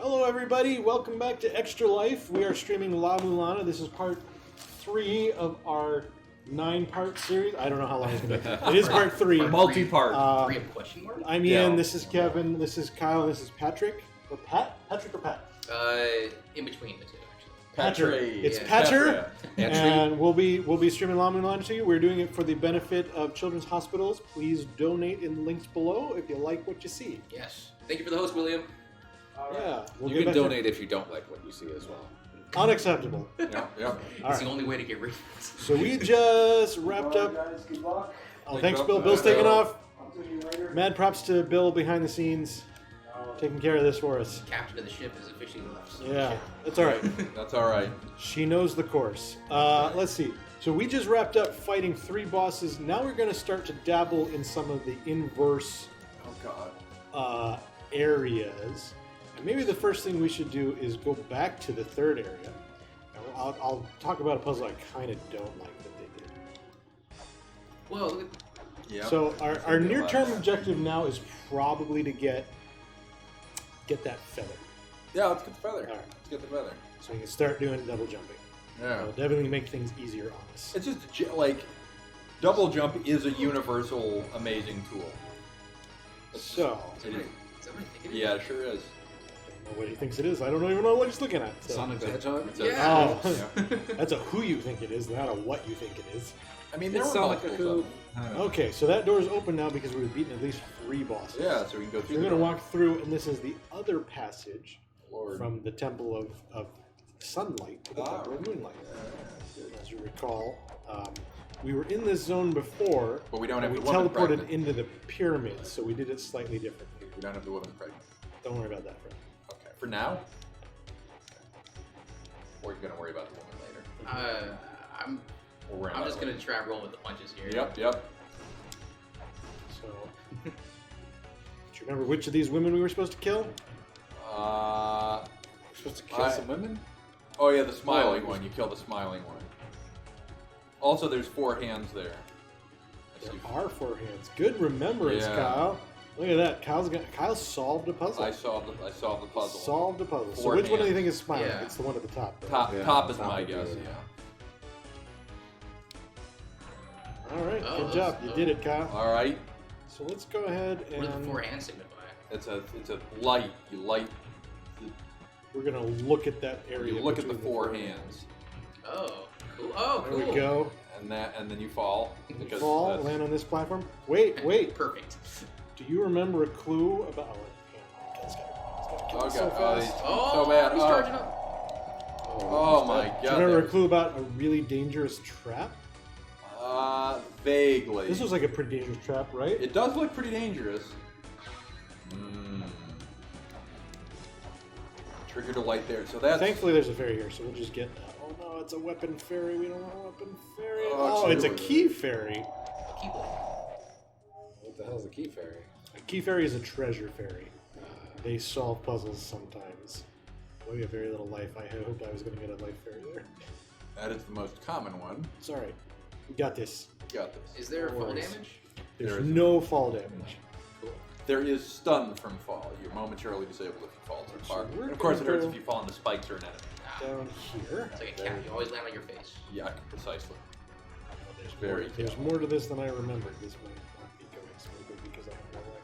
Hello everybody, welcome back to Extra Life. We are streaming La Mulana. This is part 3 of our 9-part series. I don't know how long it's going to be. It is part 3. Multi-part. 3 of question mark? I'm Ian, this is Kevin, this is Kyle, this is Patrick. Or Pat? Patrick or Pat? In between the two, actually. Patrick. It's Yeah. Patrick. And we'll be streaming La Mulana to you. We're doing it for the benefit of children's hospitals. Please donate in the links below if you like what you see. Yes. Thank you for the host, William. Yeah. We'll You can donate if you don't like what you see as well. Unacceptable. Yep. It's right. the only way to get refunds. So we just wrapped up. Guys, good luck. Oh, thanks, Bill. Bill. Bill's taking off. I'll see you later. Mad props to Bill behind the scenes, taking care of this for us. Captain of the ship is officially left. So Yeah, that's all right. That's all right. She knows the course. Let's see. So we just wrapped up fighting 3 bosses. Now we're going to start to dabble in some of the inverse Oh God. areas. And maybe the first thing we should do is go back to the 3rd area. And I'll talk about a puzzle I kind of don't like that they did. Well, look at Yeah. So our near-term objective now is probably to get that feather. Yeah, let's get the feather. All right. Let's get the feather. So we can start doing double jumping. Yeah. It'll definitely make things easier on us. It's just like double jump is a universal amazing tool. So, is that what I think it is? Yeah, it sure is. I don't know what he thinks it is. I don't even know what he's looking at. So. Sonic the Hedgehog? It's a- Yeah. Oh, that's a who you think it is, not a what you think it is. I mean, there It's were Sonic the multiples of Who. them. I don't know. Okay, so that door is open now because we've beaten at least 3 bosses. Yeah, so we can go So through. we're the going to door. walk through, and this is the other passage Lord. from the Temple of Sunlight to the Ah, Temple of Moonlight. Yeah. As you recall, we were in this zone before, But we don't have we the woman teleported pregnant. into the pyramids, so we did it slightly differently. We don't have the woman pregnant. Don't worry about that for now. Okay. For now. Or you're gonna worry about the woman later. I'm Or worry I'm about just it going to try and roll with the punches here. later. Yep. So, do you remember which of these women we were supposed to kill? Uh. We're supposed to kill some women? Oh yeah, the smiling one. You kill the smiling one. Also, there's 4 hands there. I see. There are 4 hands. Good remembrance, Yeah. Kyle. Look at that. Kyle solved a puzzle. I solved the puzzle. Solved a puzzle. So 4 which one do you hands. think is smiling? Yeah. It's the one at the top. right? Top Yeah, top is top my would be guess. it. Yeah. All right. Oh, Good job. You did it, Kyle. All right. So let's go ahead What do the and 4 hands signify? It's a light. You light. we're going to look at that area. You look at the between 4 hands, Oh, cool. Oh, There cool. we go. and then you fall. Because Fall, that's- land on this platform. Wait. Perfect. Do you remember a clue about... Oh, it's gotta kill Oh us so god! Oh, fast. he's Oh, so bad. he's Oh. charging up. Oh my god! Do you remember that a was- clue about a really dangerous trap? Vaguely. This was like a pretty dangerous trap, right? It does look pretty dangerous. Mm. Triggered a light there, so that's. Thankfully, there's a fairy here, so we'll just get. Oh no, it's a weapon fairy. We don't want a weapon fairy. Oh, Oh, it's a true. key fairy. Keyblade. What the hell is a key fairy? A key fairy is a treasure fairy. They solve puzzles sometimes. Well, we have very little life. I hoped I was going to get a life fairy there. That is the most common one. It's all right. We got this. Got this. Is there No fall worries. damage? There's There is- no fall damage. Cool. There is stun from fall. You're momentarily disabled if you fall too far. So we're And of course, it gonna hurts go- if you fall on the spikes or an enemy. Down here. It's like a cat. You always land on your face. Yeah, precisely. Oh, there's Very more. There's careful. more to this than I remembered. This might not be going smoothly because I have no life.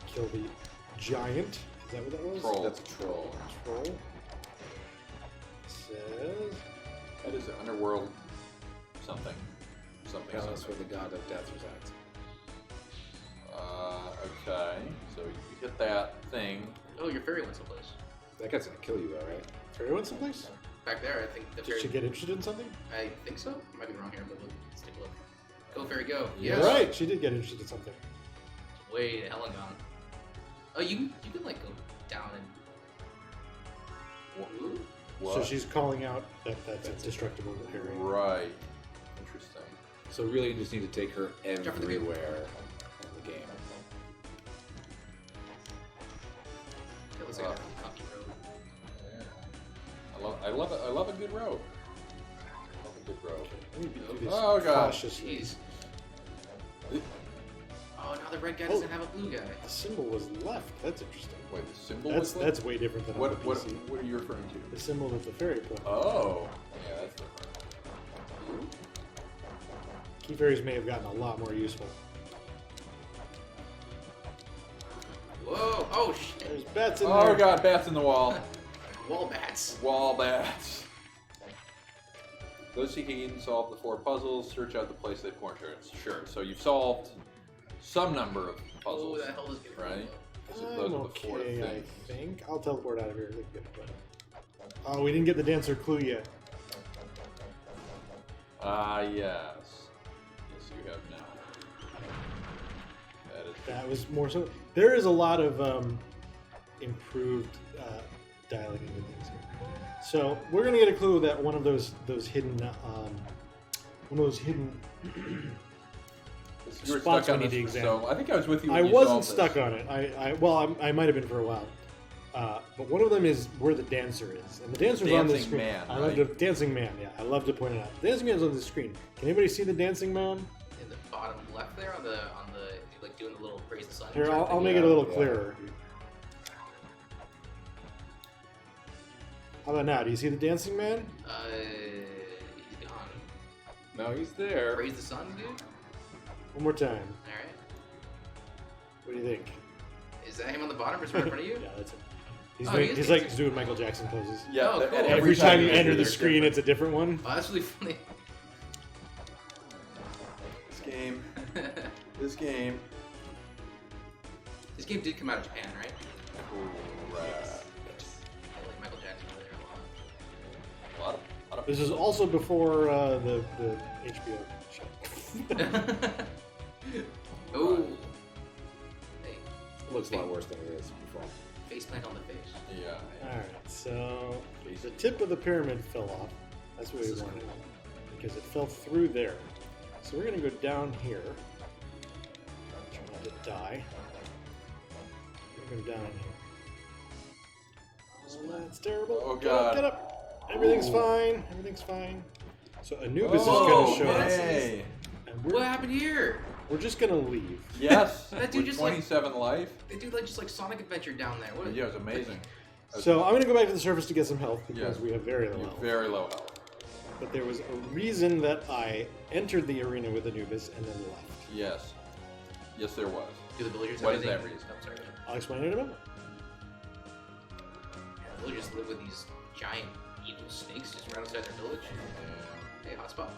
Kill the giant. Is that what that was? Troll. That's a troll. Troll. Says. That is an underworld something. Something. Palace something. where the god of death resides. Okay. So you hit that thing. Oh, your fairy went someplace. That guy's gonna kill you though, right? Fairy went someplace? Back there, I think the Did fairy. she get interested in something? I think so. I might be wrong here, but let's take a look. Go fairy, go. Yeah. Yes. Right, she did get interested in something. Way the hell and gone. Oh, you can like go down and. Ooh. What? So she's calling out that that's a destructible fairy. Right. Interesting. So really, you just need to take her Jump for the game. everywhere in the game. It looks like a rocky road. Yeah. I love a good road. I love a good road. Let me be Oh, God. cautious. Jeez. Oh, now they're the red guy doesn't have a blue guy. The symbol was left. That's interesting. Wait, the symbol That's was that's way different than on what, the what, PC. what are you referring to? The symbol that the fairy put. Oh. Yeah, that's different. Key fairies may have gotten a lot more useful. Whoa! Oh shit! There's bats in Oh there. god, bats in the wall. Wall bats. Wall bats. Those seeking solve the 4 puzzles, search out the place they point to. Sure, so you've solved some number of Oh, puzzles, the hell is getting right? Those I'm are the 4 okay, I things. think. I'll teleport out of here. Oh, we didn't get the dancer clue yet. Ah, yes. Yes, you have now. That is That was more so. There is a lot of improved dialing into things here. So we're gonna get a clue that one of those hidden You were spots stuck on we need this, to examine. so I think I was with you when I you wasn't solved stuck this. on it. I might have been for a while. But one of them is where the dancer is, and the dancer's on the Dancing screen. man, I love right? to dancing man. Yeah, I love to point it out. The dancing man's on the screen. Can anybody see the dancing man? In the bottom left there, on the like doing the little praise the sun. Here, chart I'll thing. make it a little Yeah. clearer. How about now? Do you see the dancing man? He's gone. No, he's there. Praise the sun, dude. One more time. All right. What do you think? Is that him on the bottom or is he right in front of you? Yeah, that's it. He's, Oh, doing, he is he's like dancing. he's doing Michael Jackson poses. Yeah, Oh, and cool. Every time you enter the they're screen, different. it's a different one. Oh, that's really funny. This game. This game. This game did come out of Japan, right? Right. I like Michael Jackson over there A lot of This is also before the HBO show. Oh. Hey, Looks a lot worse than it is before. face plant on the face. Yeah. All right, so the tip of the pyramid fell off. That's what we This is wanted cool. because it fell through there. So we're gonna go down here. Try not to die. We're gonna go down here. Oh, that's terrible. Oh, Get up, God. get up. Everything's Oh. fine. Everything's fine. So Anubis Oh, is gonna show us, hey. and What happened here? we're just gonna leave. Yes. That dude with just, like- 27 life. They do like just like Sonic Adventure down there. What? Yeah, it was amazing. So I'm gonna go back to the surface to get some health because Yeah. we have very You little have health. very low health. But there was a reason that I entered the arena with Anubis and then left. Yes. Yes, there was. Do the villagers What have is that anything? reason? I'm sorry. I'll explain it in a moment. The villagers live with these giant evil snakes just right outside their village. Hey, hotspot.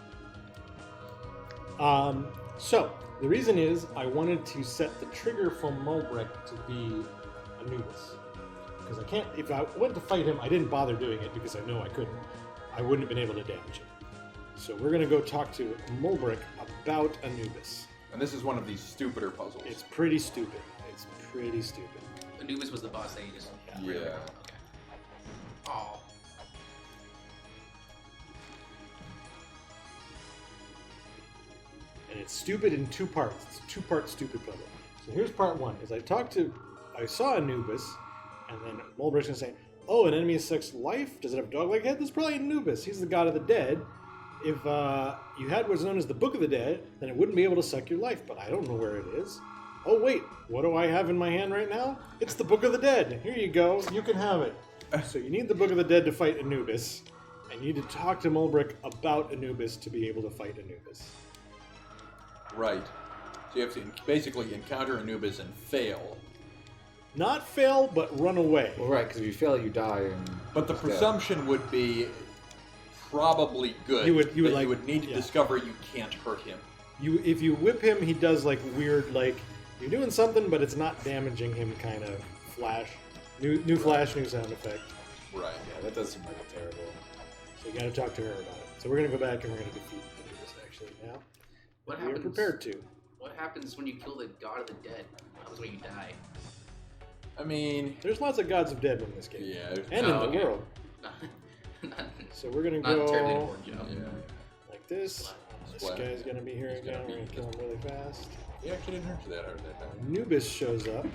So the reason is I wanted to set the trigger for Mulbrek to be Anubis. Because I can't, if I went to fight him, I didn't bother doing it because I know I couldn't. I wouldn't have been able to damage him. So we're going to go talk to Mulbrek about Anubis. And this is one of these stupider puzzles. It's pretty stupid. It's pretty stupid. Anubis was the boss that you just. Yeah. Okay. Oh. And it's stupid in 2 parts. It's a 2-part stupid puzzle. So here's part 1. Is I saw Anubis, and then Mulbrek's gonna say, "Oh, an enemy has 6 life. Does it have a dog-like head? That's probably Anubis. He's the god of the dead. If you had what's known as the Book of the Dead, then it wouldn't be able to suck your life. But I don't know where it is. Oh wait, what do I have in my hand right now? It's the Book of the Dead. Here you go. You can have it. So you need the Book of the Dead to fight Anubis, and you need to talk to Mulbrek about Anubis to be able to fight Anubis. Right. So you have to basically encounter Anubis and fail. Not fail, but run away. Well, right, because if you fail, you die. And But the he's dead. presumption would be probably good. You would that like- you would need to yeah. discover you can't hurt him. If you whip him, he does like weird, like you're doing something, but it's not damaging him. Kind of flash, new flash, new sound effect. Right. Yeah, that does seem like a terrible. So you got to talk to her about it. So we're gonna go back and we're gonna defeat Anubis actually now. What We are happens? prepared to. What happens when you kill the god of the dead? What happens when you die? I mean, There's lots of gods of dead in this game, yeah. and Oh, in the okay. world. not, So we're gonna not terribly go important, Joe. Yeah. like this. This Splat. guy's gonna be here He's again. gonna We're gonna be- kill him really fast. He actually didn't hurt you that hard that time. Anubis shows up.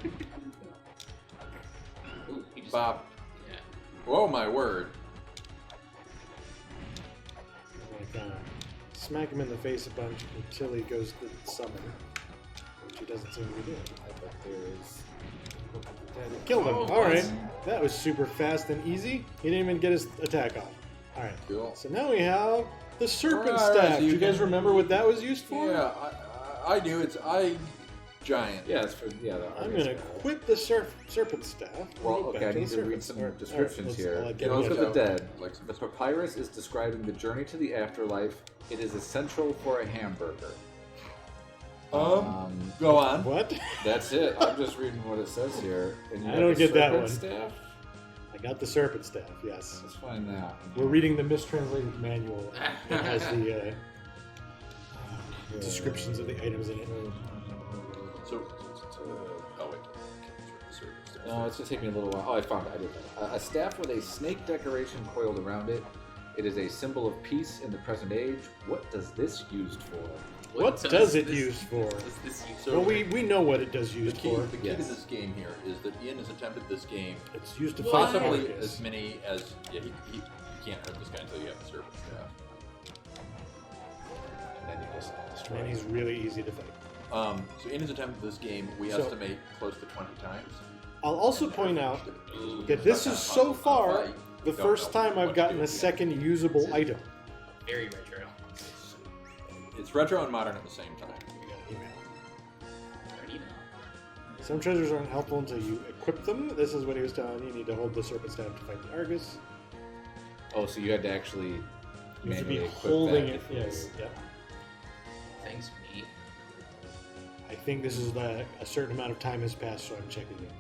Ooh, he just. Bob. Yeah. Oh my word. I'm gonna kind of smack him in the face a bunch until he goes to summon. which he doesn't seem to be doing. I bet there is. Killed him. Oh, All right. nice. That was super fast and easy. He didn't even get his attack off. All right. Cool. So now we have the serpent All right, staff. so Do you you guys can- remember what that was used for? Yeah, I do. It's eye giant. Yeah, it's for the I'm Argus going to guy. quit the serpent staff. Well, Go back okay, I to need the to read serpents. some All right, descriptions let's- here. I'll get Book into of it. the Dead. Like The papyrus is describing the journey to the afterlife. It is essential for a hamburger. Go on. What? That's it. I'm just reading what it says here. And you I have don't the get that serpent one. Staff? I got the serpent staff, yes. Let's find that. We're reading the mistranslated manual. It has the descriptions of the items in it. So, oh wait. No, it's just taking me a little while. Oh, I found it. I did that. A staff with a snake decoration coiled around it. It is a symbol of peace in the present age. What does this used for? What does it used for? What does this use So- Well, we know what it does The used key, for. the key Yes. to this game here is that Ian has attempted this game It's used to Why? fight possibly Argus. as many as you can't hurt this guy until you have the serpent staff. And then you just destroy And it. he's really easy to fight. So in his attempt at this game, we So- estimate close to 20 times. I'll also point out that this is so far the first time I've gotten a second usable item. Very retro. It's retro and modern at the same time. We got an email. Don't even. Some treasures aren't helpful until you equip them. This is what he was telling you. You need to hold the serpent staff to fight the Argus. Oh, so you had to actually You have to be manually equip holding that it. before Yes. you- Yep. Thanks, me. I think this is a certain amount of time has passed, so I'm checking in.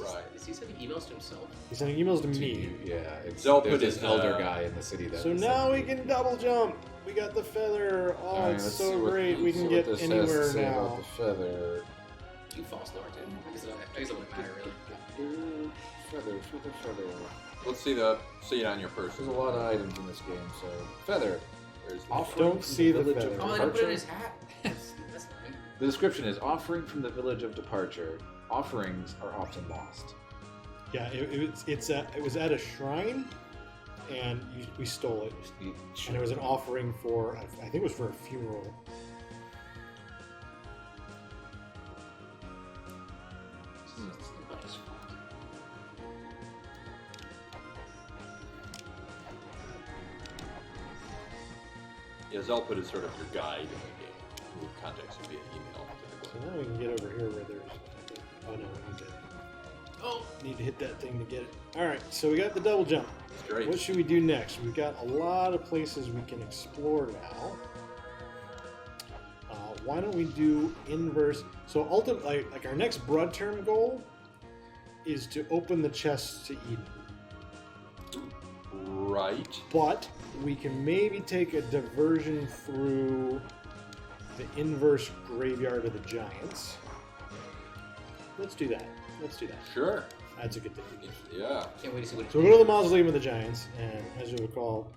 Right. Is he sending emails to himself? He's sending emails to To me. you, yeah. It's, Zelput there's this is, elder guy in the city that. So is now we sending can double jump. We got the feather. Oh, Alright, it's let's so see what- great. We let's can see get what this has anywhere to say about now. the feather. You false lord, dude. I guess it wouldn't matter, really. Feather. Let's see it on your There's a person. lot of items in this game, so feather. There's Offering Don't from see the village feather. of Oh, I didn't put it in his departure. hat. That's fine. The description is offering from the village of departure. Offerings are often lost. Yeah, it was at a shrine, and we stole it. And it was an offering for, I think it was for a funeral. Yeah, Zelput is sort of your guide in the game, who contacts you via email. So typically. now we can get over here where there's. Oh no, we need to hit that thing to get it. All right, so we got the double jump. It's great. What should we do next? We've got a lot of places we can explore now. Why don't we do inverse? So ultimately, like our next broad term goal is to open the chests to Eden. Right. But we can maybe take a diversion through the inverse graveyard of the giants. Let's do that. Sure. That's a good thing to do. Yeah. Can't wait to see what So we'll go to the mausoleum of the giants, and as you recall,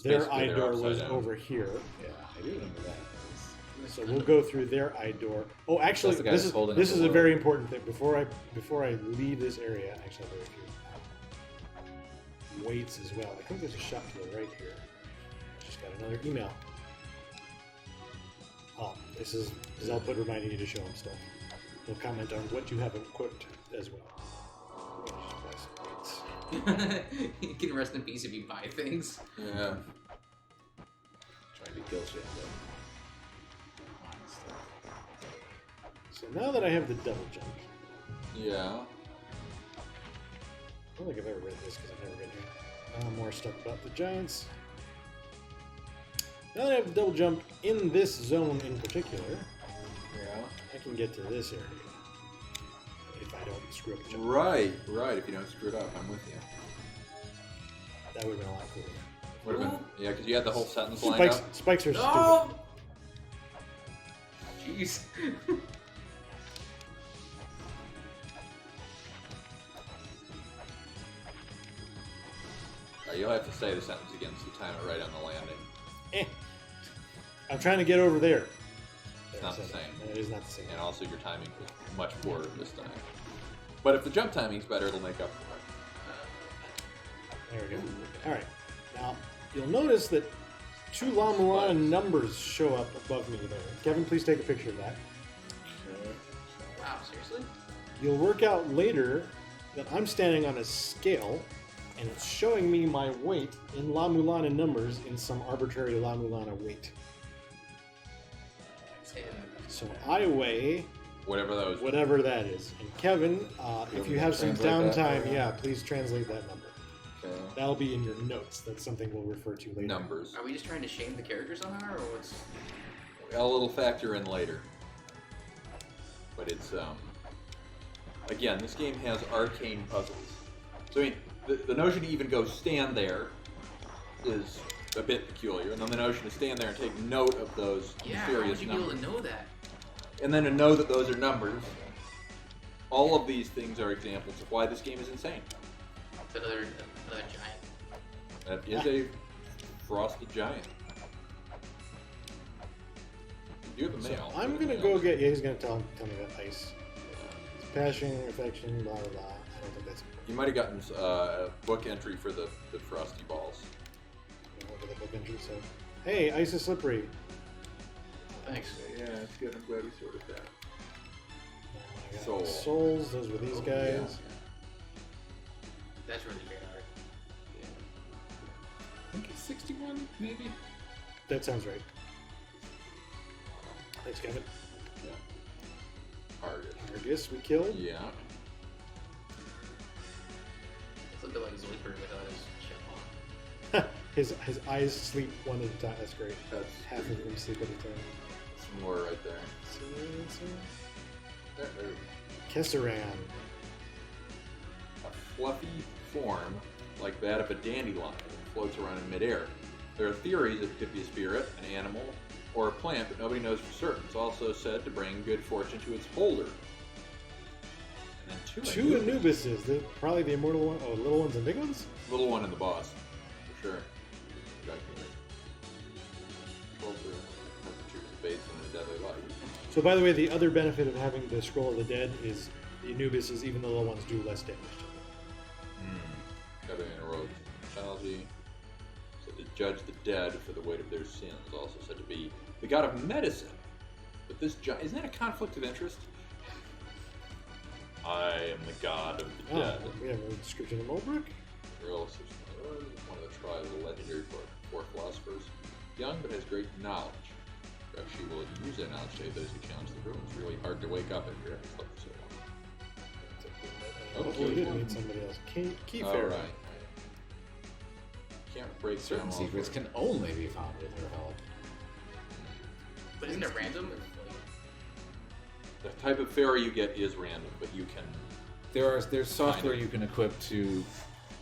their Basically, eye they're door upside was down. over here. Yeah, I do remember that. So we'll go through their eye door. Oh, actually, That's the guy this that's is holding this up is the a load. very important thing. Before I leave this area, actually, there are a few weights as well. I think there's a shop to the right here. Just got another email. Oh, this is Zelput reminding you to show him stuff. He'll comment on what you have equipped as well. Let me just buy some weights. you can rest in peace if you buy things. Yeah. Trying to be guilt shit. So now that I have the double jump, Yeah. I don't think I've ever read this because I've never been here. More stuff about the giants. Now that I have the double jump in this zone in particular, Yeah. I can get to this area. If I don't screw up the jump. Right. If you don't screw it up, I'm with you. That would have been a lot cooler. Would have been. Yeah, because you had the whole sentence lined up. Spikes are No! stupid. Jeez. You'll have to say the sentence again so you time it right on the landing. Eh. I'm trying to get over there. It's not the same. It is not the same. And also your timing was much poorer this time. But if the jump timing's better, it'll make up for it. There we go. Alright. Now, you'll notice that 2 La Mulana numbers show up above me there. Kevin, please take a picture of that. Wow, seriously? You'll work out later that I'm standing on a scale, and it's showing me my weight in La Mulana numbers in some arbitrary La Mulana weight. And So I weigh whatever that is. And Kevin, if you have some translate that downtime, for- yeah, please translate that number. Okay. That'll be in your notes. That's something we'll refer to later. Numbers. are we just trying to shame the character somehow, or what's? A little factor in later. But it's, again, this game has arcane puzzles. So, I mean, the notion to even go stand there is a bit peculiar. And then the notion to stand there and take note of those Yeah, how would mysterious you be able numbers. to know that? And then to know that those are numbers. All of these things are examples of why this game is insane. Another giant. That is a frosted giant. You're the So male. I'm You're the gonna male. go get. Yeah, he's gonna tell me that ice. It's passion, affection, blah blah blah. I don't think that's You might have gotten a book entry for the frosty balls. over the book entry. So, hey, ice is slippery. Thanks. Yeah, it's good. I'm glad we sorted that. I got Soul. souls. Those were these guys. That's really great art. I think it's 61, maybe. That sounds right. Thanks, Kevin. Argus. Argus, we killed. Yeah. It's a bit like Zwiper without his shell on. His eyes sleep one at a time. That's great. That's Half of them sleep at a time. some more right there. There. Kesseran. A fluffy form like that of a dandelion that floats around in midair. There are theories that it could be a spirit, an animal, or a plant, but nobody knows for certain. It's also said to bring good fortune to its holder. And then Two Anubises. Probably the immortal one. Oh, little ones and big ones? Little one in the boss, for sure. Control for temperature, space, and a deadly light. So, by the way, the other benefit of having the Scroll of the Dead is the Anubises, even the little ones, do less damage to them. Gotta in a rogue technology. Said to judge the dead for the weight of their sins. Also said to be the god of medicine. But this isn't that a conflict of interest? I am the god of the dead. We have a description of Mulbrick. One of the tribes of the legendary four philosophers. Young but has great knowledge. She will use that knowledge to aid those who challenge the rules. It's really hard to wake up after having slept for so long. Oh, we did meet somebody else. Key All Fair. right. Can't break Certain down all secrets four. can only be found with her help. But isn't it random? The type of fairy you get is random, but you can There's software you can equip to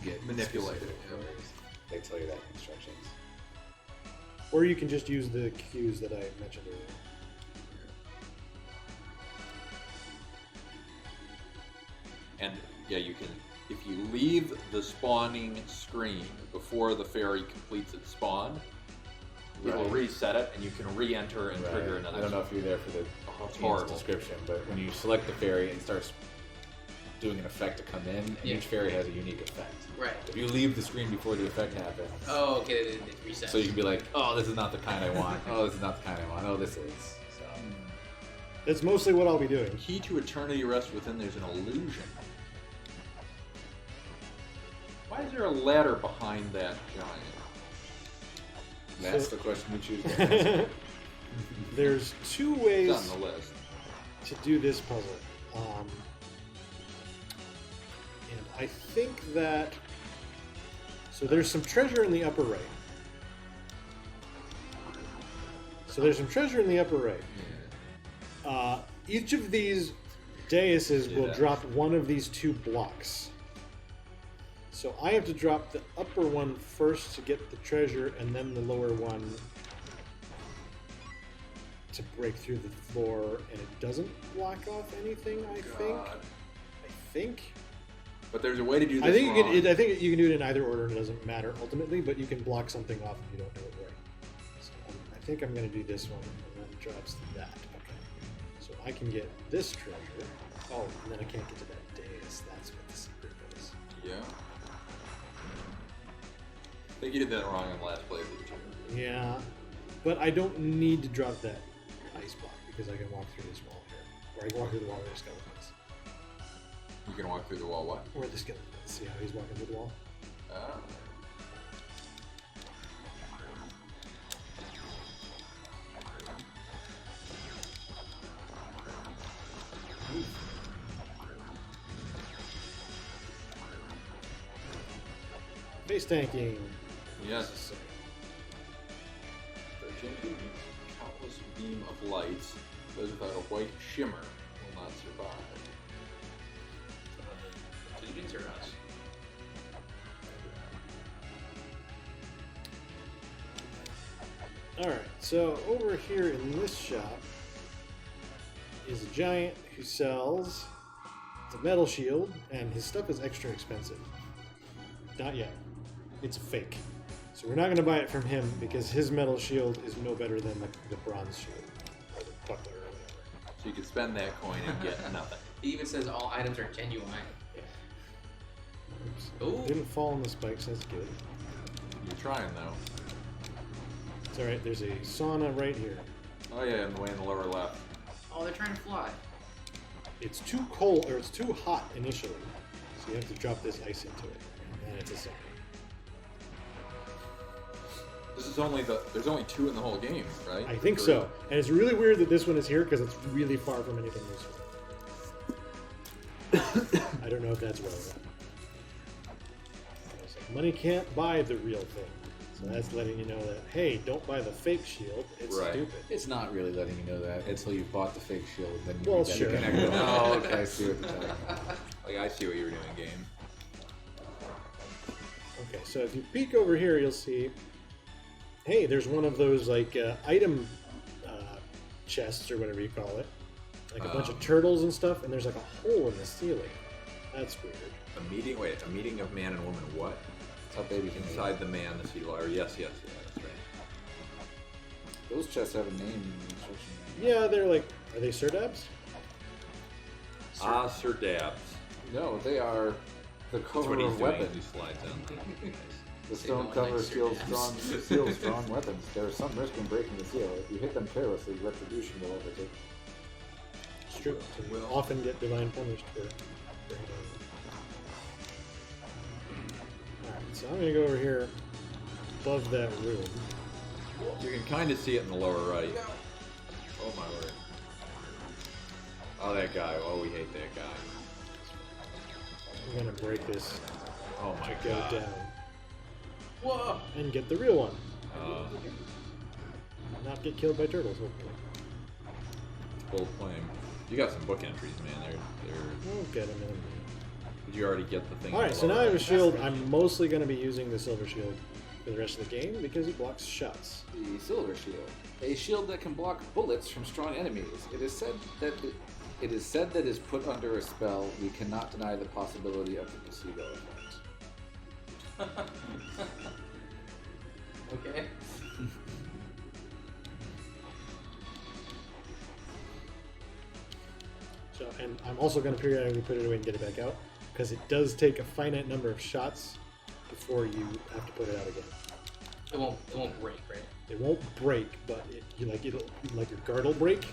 get manipulate it. specific fairies. They tell you that in instructions. Or you can just use the cues that I mentioned earlier. And yeah, you can. If you leave the spawning screen before the fairy completes its spawn, it will Right. reset it, and you can re-enter and trigger another. I don't know if you're there for the Oh, it's game's horrible. description, but when you select the fairy, it starts doing an effect to come in, and Yeah. each fairy has a unique effect. Right. If you leave the screen before the effect happens, Oh, okay, it resets. so you can be like, oh, this is not the kind I want. Oh, this is not the kind I want. Oh, this is. So. That's mostly what I'll be doing. Key to eternity rests within. There's an illusion. Why is there a ladder behind that giant? That's the question we choose. to answer. There's two It's ways on the list. to do this puzzle. And I think that... So there's some treasure in the upper right. Each of these daises will Yeah. drop one of these two blocks. So I have to drop the upper one first to get the treasure, and then the lower one to break through the floor, and it doesn't block off anything, I think. But there's a way to do this I think wrong. I think you can do it in either order, and it doesn't matter ultimately, but you can block something off if you don't do it right. So I think I'm going to do this one, and then it drops that. Okay. So I can get this treasure. Oh, and then I can't get to that dais. That's what the secret is. Yeah. I think you did that wrong in the last playthrough too. Yeah, but I don't need to drop that ice block because I can walk through this wall here. Or I can walk through the wall where the skeletons. You can walk through the wall. What? Where the skeletons. See how he's walking through the wall? Oh. Face tanking. Yes. The gentle countless beam of lights, those without a white shimmer will not survive. Legions or us? Alright, so over here in this shop is a giant who sells the metal shield, and his stuff is extra expensive. Not yet. It's a fake. So we're not going to buy it from him because his metal shield is no better than the bronze shield. Or the buckler or whatever. So you could spend that coin and get nothing. He even says all items are genuine. Oops. Ooh. Didn't fall on the spikes, that's good. You're trying though. It's alright, there's a sauna right here. Oh yeah, in the way in the lower left. Oh, they're trying to fly. It's too cold, or it's too hot initially. So you have to drop this ice into it. And it's a sauna. This is only there's only 2 in the whole game, right? I think 3. so. And it's really weird that this one is here because it's really far from anything useful. I don't know if that's relevant. It's like, money can't buy the real thing. So that's letting you know that, hey, don't buy the fake shield. It's Right. stupid. It's not really letting you know that until you've bought the fake shield. Then you Well, then sure. you connect it. Oh, okay. I see what you're talking about. Like I see what you were doing, game. Okay, so if you peek over here, you'll see, hey, there's one of those like item chests or whatever you call it. Like a bunch of turtles and stuff, and there's like a hole in the ceiling. That's weird. A meeting of man and woman. What? That's how babies Inside the man, the sea liar. Yes, yeah, that's right. Those chests have a name in the instruction. Yeah, they're like, are they Serdabs? Ah, Sir Dabs. No, they are the That's cover what he's of doing. weapons. He slides in. The stone don't cover like seals Serdabs. strong weapons. There is some risk in breaking the seal. If you hit them carelessly, retribution will overtake. It's true. So we'll often get divine punished for it. Alright, so I'm gonna go over here above that room. You can kind of see it in the lower right. Oh my word. Oh, that guy. Oh, we hate that guy. I'm gonna break this Oh my to go god. down Whoa! and get the real one. Uh, Not get killed by turtles, hopefully. bold claim. You got some book entries, man. They're. We'll get him in. Did you already get the thing? Alright, in the so now lower I have a right? shield. I'm mostly going to be using the silver shield for the rest of the game because it blocks shots. The silver shield, a shield that can block bullets from strong enemies. It is said that is put under a spell. We cannot deny the possibility of the placebo effect. Okay. So, and I'm also going to periodically put it away and get it back out because it does take a finite number of shots before you have to put it out again. It won't break, right? It won't break, but it'll like your guard will break,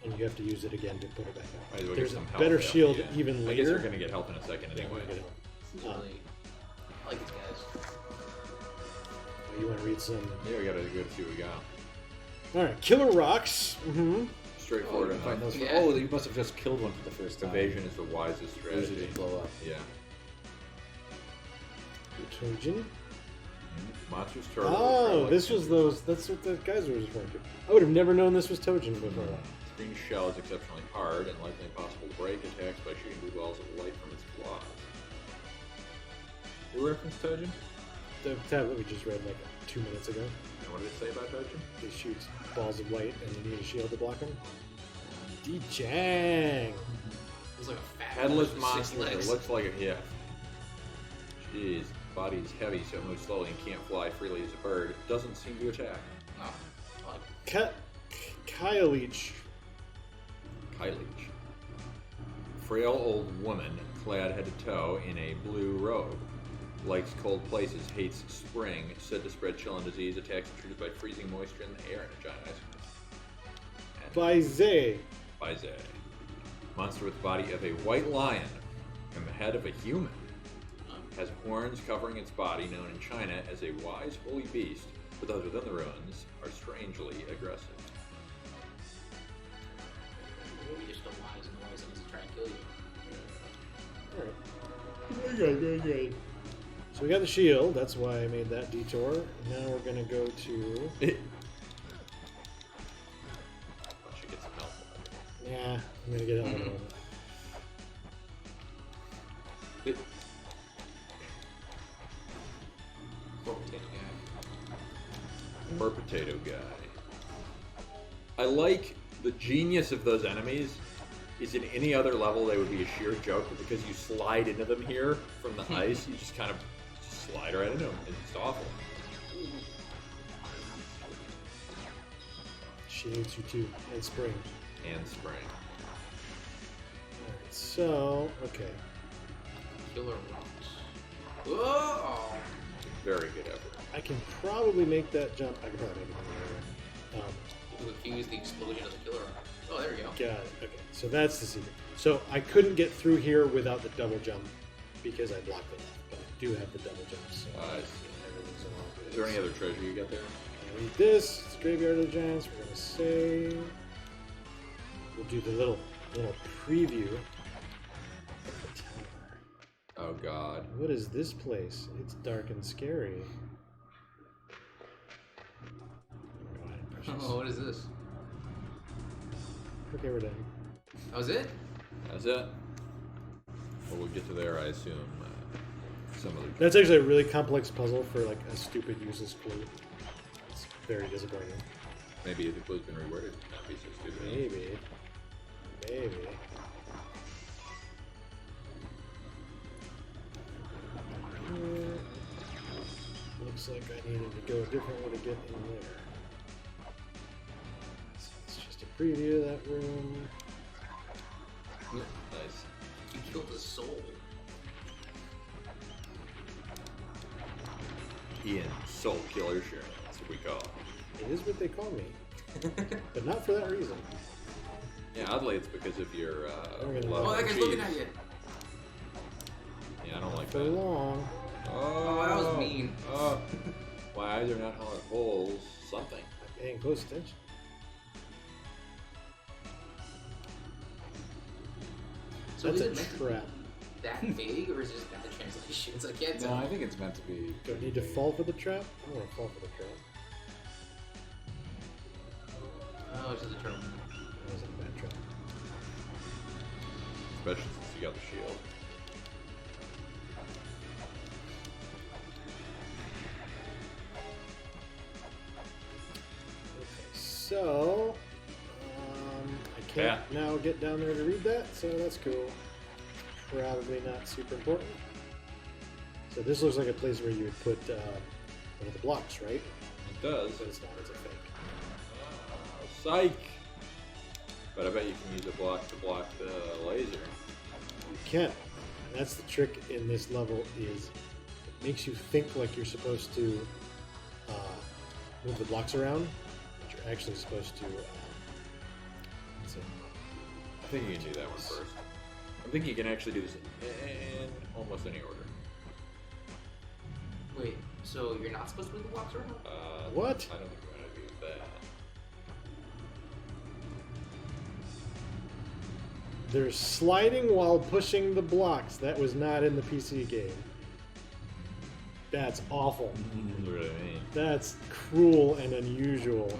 and you have to use it again to put it back Might out. as well There's get a some health better out, shield yeah. even I guess later. you're gonna get health in a second Yeah, anyway. we're gonna get This is really, I like these guys. You want to read some? Yeah, we gotta go see what we got. All right, killer rocks. Mm-hmm. Straightforward you find enough. those. Yeah. Oh, you must have just killed one for the first time. Evasion is the wisest Usually strategy. they blow up. Yeah. Trojan. Monsters, turtles. Oh, like this was those. That's what the guys were referring to. I would have never known this was Tojin before that. Green shell is exceptionally hard and likely impossible to break. Attacks by shooting blue balls of light from its claws. Who referenced Tojin? The tablet we just read like 2 minutes ago. And what did it say about Tojin? It shoots balls of light, and you need a shield to block them. D-Jang. It's like a fat Headless horse with 6 monster that legs. looks like a Jeez, body's heavy, so it moves slowly and can't fly freely as a bird. It doesn't seem to attack. No. Like, Kyleech. Kyleech. Frail old woman, clad head to toe in a blue robe. Likes cold places, hates spring, said to spread chill and disease, attacks intruders by freezing moisture in the air and a giant ice cream. By Zay. Baize. Monster with the body of a white lion and the head of a human. Has horns covering its body, known in China as a wise holy beast, but those within the ruins are strangely aggressive. Maybe you're still wise and the wise ones to try and kill you. Alright. Very good, very good. So we got the shield, that's why I made that detour. Now we're gonna go to... I should get some help. Yeah, I'm gonna get out of the moment. Poor potato guy. I like the genius of those enemies is in any other level they would be a sheer joke, but because you slide into them here from the ice, you just kind of slide right into them. It's awful. She hates you too, and spring. And spring. Alright, so, okay. Killer rocks. Whoa! Very good effort. I can probably make that jump. I can probably make it from there. You confuse the explosion of the killer rock. Oh, there we go. Got it. Okay, so that's the secret. So I couldn't get through here without the double jump because I blocked it off, but I do have the double jump, so everything's all good. Is there any other treasure you got there? I need this. It's Graveyard of the Giants. We're gonna save. We'll do the little preview of the tower. Oh god. What is this place? It's dark and scary. Oh, what is this? Okay, we're done. That was it? That's it. Well, we'll get to there, I assume. Some of the... That's actually a really complex puzzle for like a stupid, useless clue. It's very disappointing. Maybe the clue's been reworded. Not be so stupid. Maybe. Maybe. Looks like I needed to go a different way to get in there. So it's just a preview of that room. Nice. You killed his soul. Ian, Soul Killer, sure. That's what we call it. It is what they call me. But not for that reason. Yeah, oddly, it's because of your love Oh, that for guy's cheese. looking at you. Yeah, I don't like For that. long. Oh, that was mean. Oh. My eyes are not hollow holes. Something. I'm paying close attention. So That's is a it meant to trap. be that big, or is it just bad translations? I can't No, tell. I think it's meant to be. Do I need to fall for the trap? I don't want to fall for the trap. Oh, it's just a turtle. That was a bad trap. Especially since you got the shield. So, I can't now get down there to read that, so that's cool. Probably not super important. So this looks like a place where you would put one of the blocks, right? It does. But it's not, it's a fake. Psych! But I bet you can use a block to block the laser. You can. And that's the trick in this level is it makes you think like you're supposed to move the blocks around, but you're actually supposed to let's see. I think you can do that one first. I think you can actually do this in almost any order. Wait, so you're not supposed to move the blocks around? What? I don't think we're going to do that. There's sliding while pushing the blocks. That was not in the PC game. That's awful. That's what I mean. That's cruel and unusual.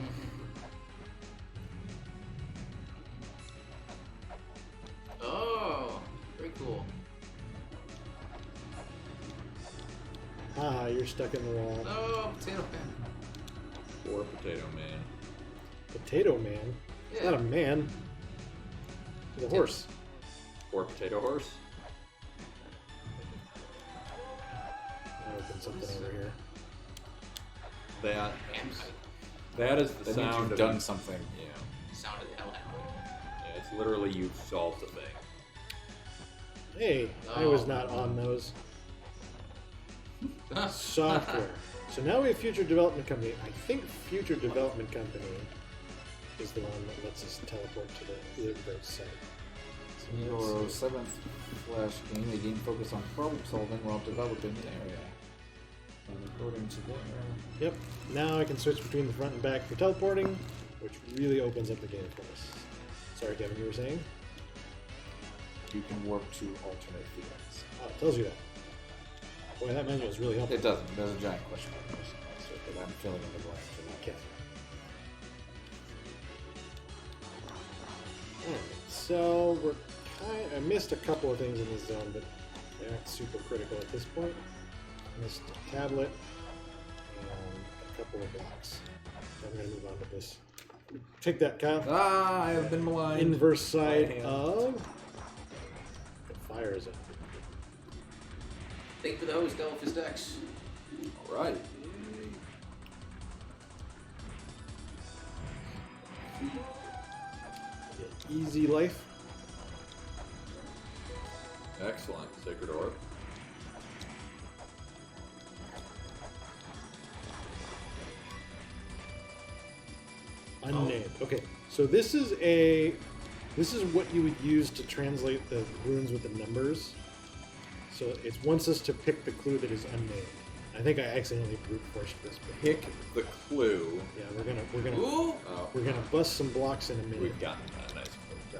Oh, very cool. Haha, you're stuck in the wall. Oh, potato man. Poor Potato Man. Potato Man? It's Yeah. not a man. He's a horse. Poor Potato Horse. I'll open something over here. That, Campsite. that is the That means sound you've of done something. Yeah. Sounded the hell out of me. Yeah, it's literally you've solved the thing. Hey, I was not on those. Software. So now we have Future Development Company. I think Future Development Company is the one that lets us teleport to the Eclipse site. In your 7th Flash game, they gain focus on problem solving while developing the area. And according to their... Yep. Now I can switch between the front and back for teleporting, which really opens up the game for us. Sorry, Kevin, you were saying? You can warp to alternate fields. Oh, it tells you that. Boy, that manual is really helpful. It doesn't. There's a giant question mark next to it, but I'm filling in the blanks for that. Okay. Alright, so we're I missed a couple of things in this zone, but they aren't super critical at this point. Missed a tablet and a couple of blocks. So I'm going to move on to this. Take that, Kyle. Ah, I have been maligned. Inverse side of the fire zone. Thank you for the host, Delphus Dex. Alright. Easy life. Excellent. Sacred Orb. Unnamed. Okay, so this is what you would use to translate the runes with the numbers. So it wants us to pick the clue that is unnamed. I think I accidentally brute forced this. But Pick the clue. yeah, we're Ooh. gonna bust some blocks in a minute. We've gotten a nice clue.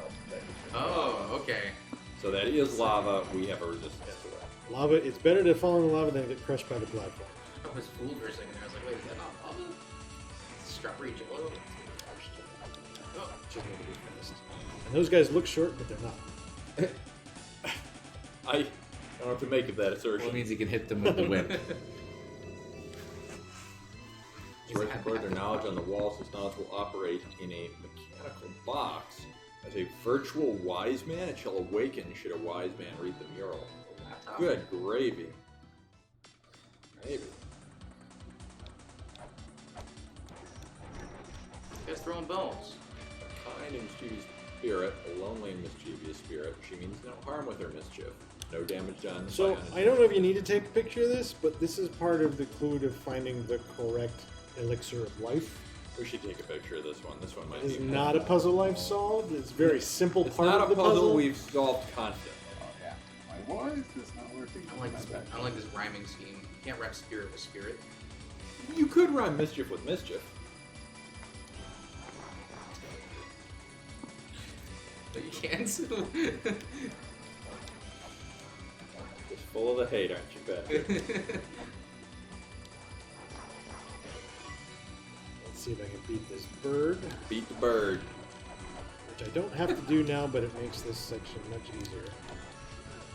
Oh, okay. So that is lava. We have a resistance to it. Lava. It's better to fall in the lava than get crushed by the platform. I was fooled for a second. I was like, wait, is that not lava? Strawberry jello? Oh. Just need to be fast. And those guys look short, but they're not. I don't know what to make of that assertion. Well, it means you can hit them with the wind. To record their knowledge on the walls, this knowledge will operate in a mechanical box. As a virtual wise man, it shall awaken should a wise man read the mural. Good gravy. Maybe. You guys throwing bones. A kind and mischievous spirit, a lonely and mischievous spirit. She means no harm with her mischief. No damage done. So by I don't know if you need to take a picture of this, but this is part of the clue to finding the correct elixir of life. We should take a picture of this one. This one might It's be not a puzzle I've solved. It's a very simple It's part not of a the puzzle we've solved constantly. Oh, yeah. My voice is not working. I don't like this rhyming scheme. You can't rhyme spirit with spirit. You could rhyme mischief with mischief. But you can't. Just full of the hate, aren't you, Patrick? Let's see if I can beat this bird, Beat the bird. which I don't have to do now, but it makes this section much easier.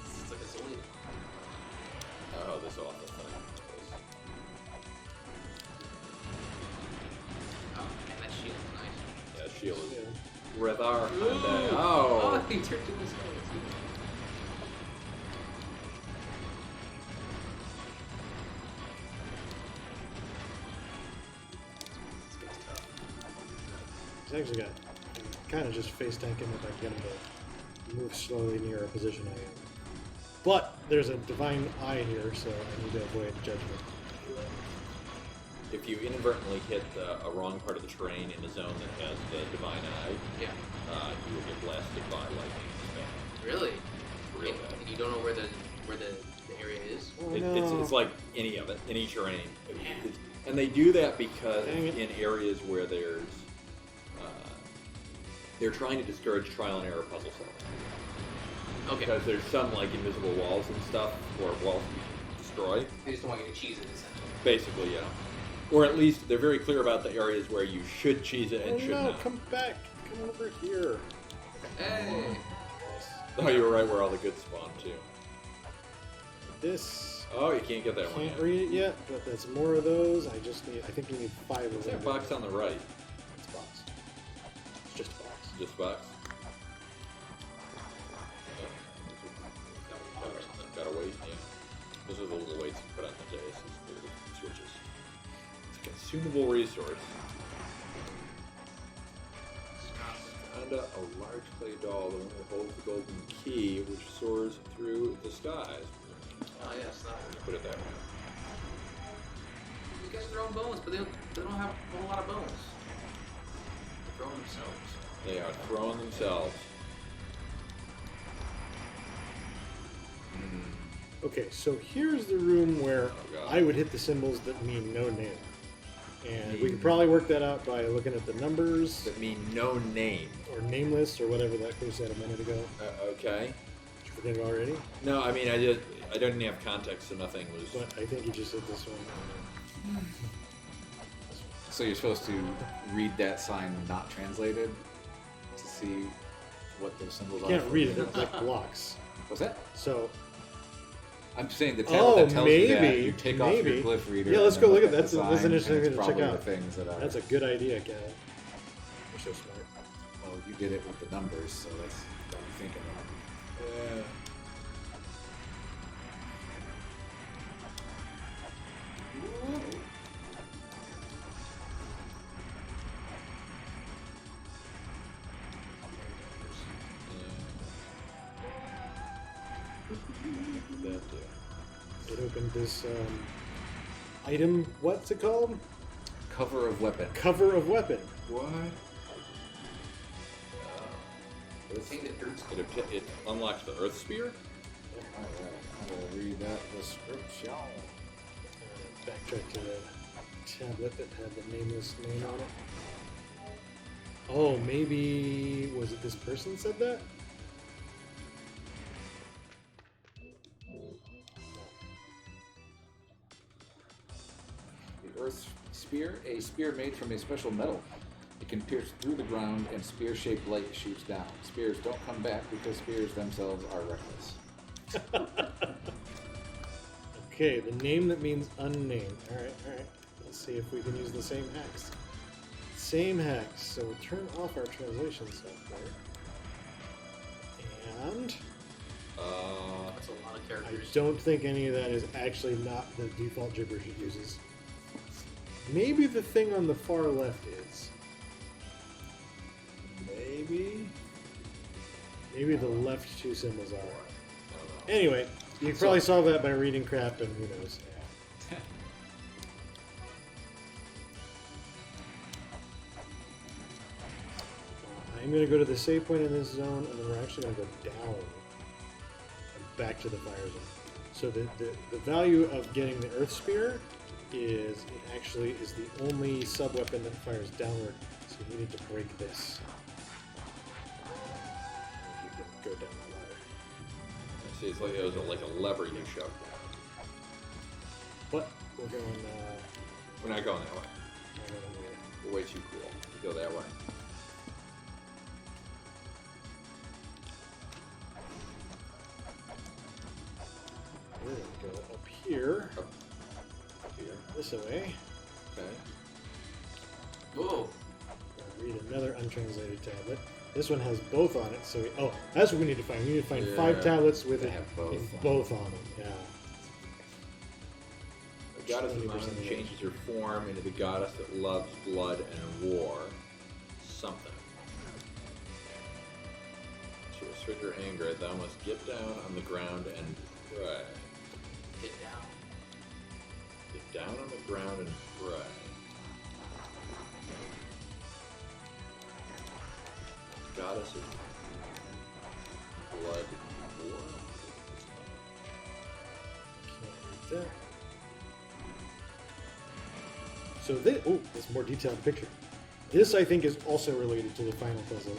It's like a solid. Oh, this awful thing. Oh, man, that shield is nice. Yeah, shield is Yeah. with our Hyundai. Oh, Oh! he turned into this. He's actually got kind of just face tank him if I get him to move slowly near a position I am. But there's a divine eye here, so I need to avoid judgment. If you inadvertently hit a wrong part of the terrain in a zone that has the divine eye, Yeah. You will get blasted by lightning. Really? Real And bad. you don't know where the area is? Oh, It's like any of it, any terrain. And they do that because Dang it. in areas where there's, they're trying to discourage trial and error puzzle solving. Okay. Because there's some like invisible walls and stuff, or walls you can destroy. They just don't want you to cheese it, essentially. Basically, yeah. Or at least they're very clear about the areas where you should cheese it and Oh should no, not. come back. Come over here. Hey! Oh, you were right where all the good spawn too. This, Oh, you can't get that one can't yet. read it yet, but that's more of those. I think we need 5 of What's them. that box on the right? It's a box. It's just a box. Just box? Got a weight, yeah. Those are the little weights you put on the days. Those are the switches. It's a consumable resource. And a large clay doll, the one who holds the golden key, which soars through the skies. Oh, yes, that one. Put it that way. guys throw bones, but they don't have a whole lot of bones. They're throwing themselves. They are throwing themselves. Okay, so here's the room where God. I would hit the symbols that mean no name. And we could probably work that out by looking at the numbers, That mean no name. or nameless, or whatever that Chris said a minute ago. Okay. Did you forget it already? No, I mean, I didn't have context, so nothing was. But I think you just hit this one. So you're supposed to read that sign not translated to see what those symbols You are. can't read it, they're like blocks. What's that? So, I'm saying the tablet that tells you that maybe, you take off your glyph reader. Yeah, let's and go then look at the that's an sign, interesting and thing it's to check probably out. the things that are. That's a good idea, Cal. You're so smart. Well, you did it with the numbers, so that's what I'm thinking of. It opened this item, what's it called? Cover of weapon. Cover of weapon. What? It unlocks the Earth Spear? Alright, I will read that description. Backtrack to the tablet that had the nameless name on it. Oh, maybe was it this person said that? The Earth Spear, a spear made from a special metal. It can pierce through the ground and spear-shaped light shoots down. Spears don't come back because spears themselves are reckless. Okay, the name that means unnamed. Alright. Let's see if we can use the same hex. Same hex. So we'll turn off our translation software. And That's a lot of I characters. don't think any of that is actually not the default gibberish it uses. Maybe the thing on the far left is. Maybe the left two symbols are. Anyway, you can probably solve that by reading crap and who knows. I'm going to go to the save point in this zone, and then we're actually going to go down and back to the fire zone. So the value of getting the Earth Spear is it actually is the only sub-weapon that fires downward, so you need to break this. You can go down the ladder. See, it's like it was like a lever you shoved. But we're going, We're not going that way. we're going there. We're way too cool. We go that way. We're going to go up here, Up here. this way. Okay. Whoa! Read another untranslated tablet. This one has both on it, so that's what we need to find. We need to find 5 tablets with They it have both in on both on them. Yeah. The goddess of mountain changes her form into the goddess that loves blood and war. Something. To assert her anger, thou must get down on the ground and pray. Get down. Get down on the ground and pray. Goddess of blood and war. Can't read that. So this, this more detailed picture. This, I think, is also related to the final puzzle.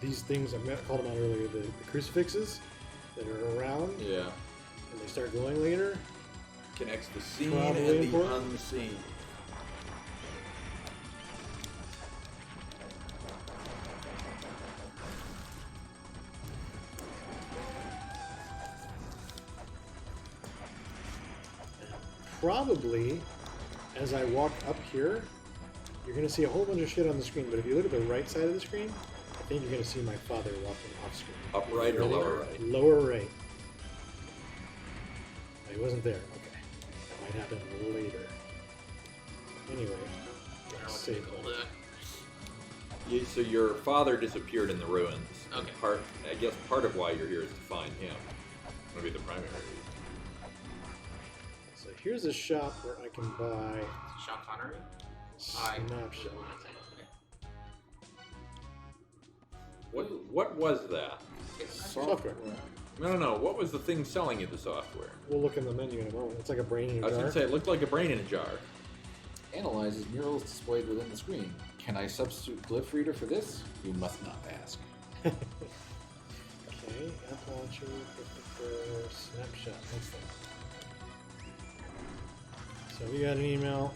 These things, I called them out earlier, the crucifixes that are around, Yeah. and they start glowing later. Connects the seen Probably and the important. unseen. Probably, as I walk up here, you're going to see a whole bunch of shit on the screen, but if you look at the right side of the screen, I think you're going to see my father walking off screen. Upright or lower right? Lower right. He wasn't there. Okay. That might happen later. Anyway, save point. So your father disappeared in the ruins. Okay. I guess part of why you're here is to find him. Maybe the primary reason. So here's a shop where I can buy Sean Connery. I- Snapshot. What was that? Software. No. What was the thing selling you the software? We'll look in the menu in a moment. It's like a brain in I a was jar. going to say, it looked like a brain in a jar. Analyzes murals displayed within the screen. Can I substitute Glyph Reader for this? You must not ask. Okay, app launcher, snapshot. What's that? So we got an email.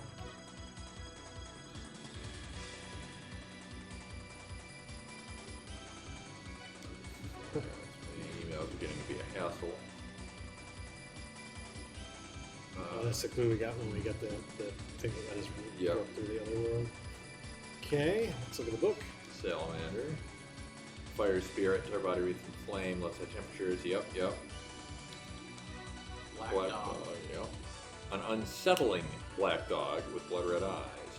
Emails are getting to be a hassle. Oh, that's the clue we got when we got the thing that let us Yep. go through the other world. Okay, let's look at the book. Salamander. Fire spirit, entire body wreathed in flame, left side temperatures. Yep. Black Black Dog. dog. Yep. An unsettling black dog with blood red eyes.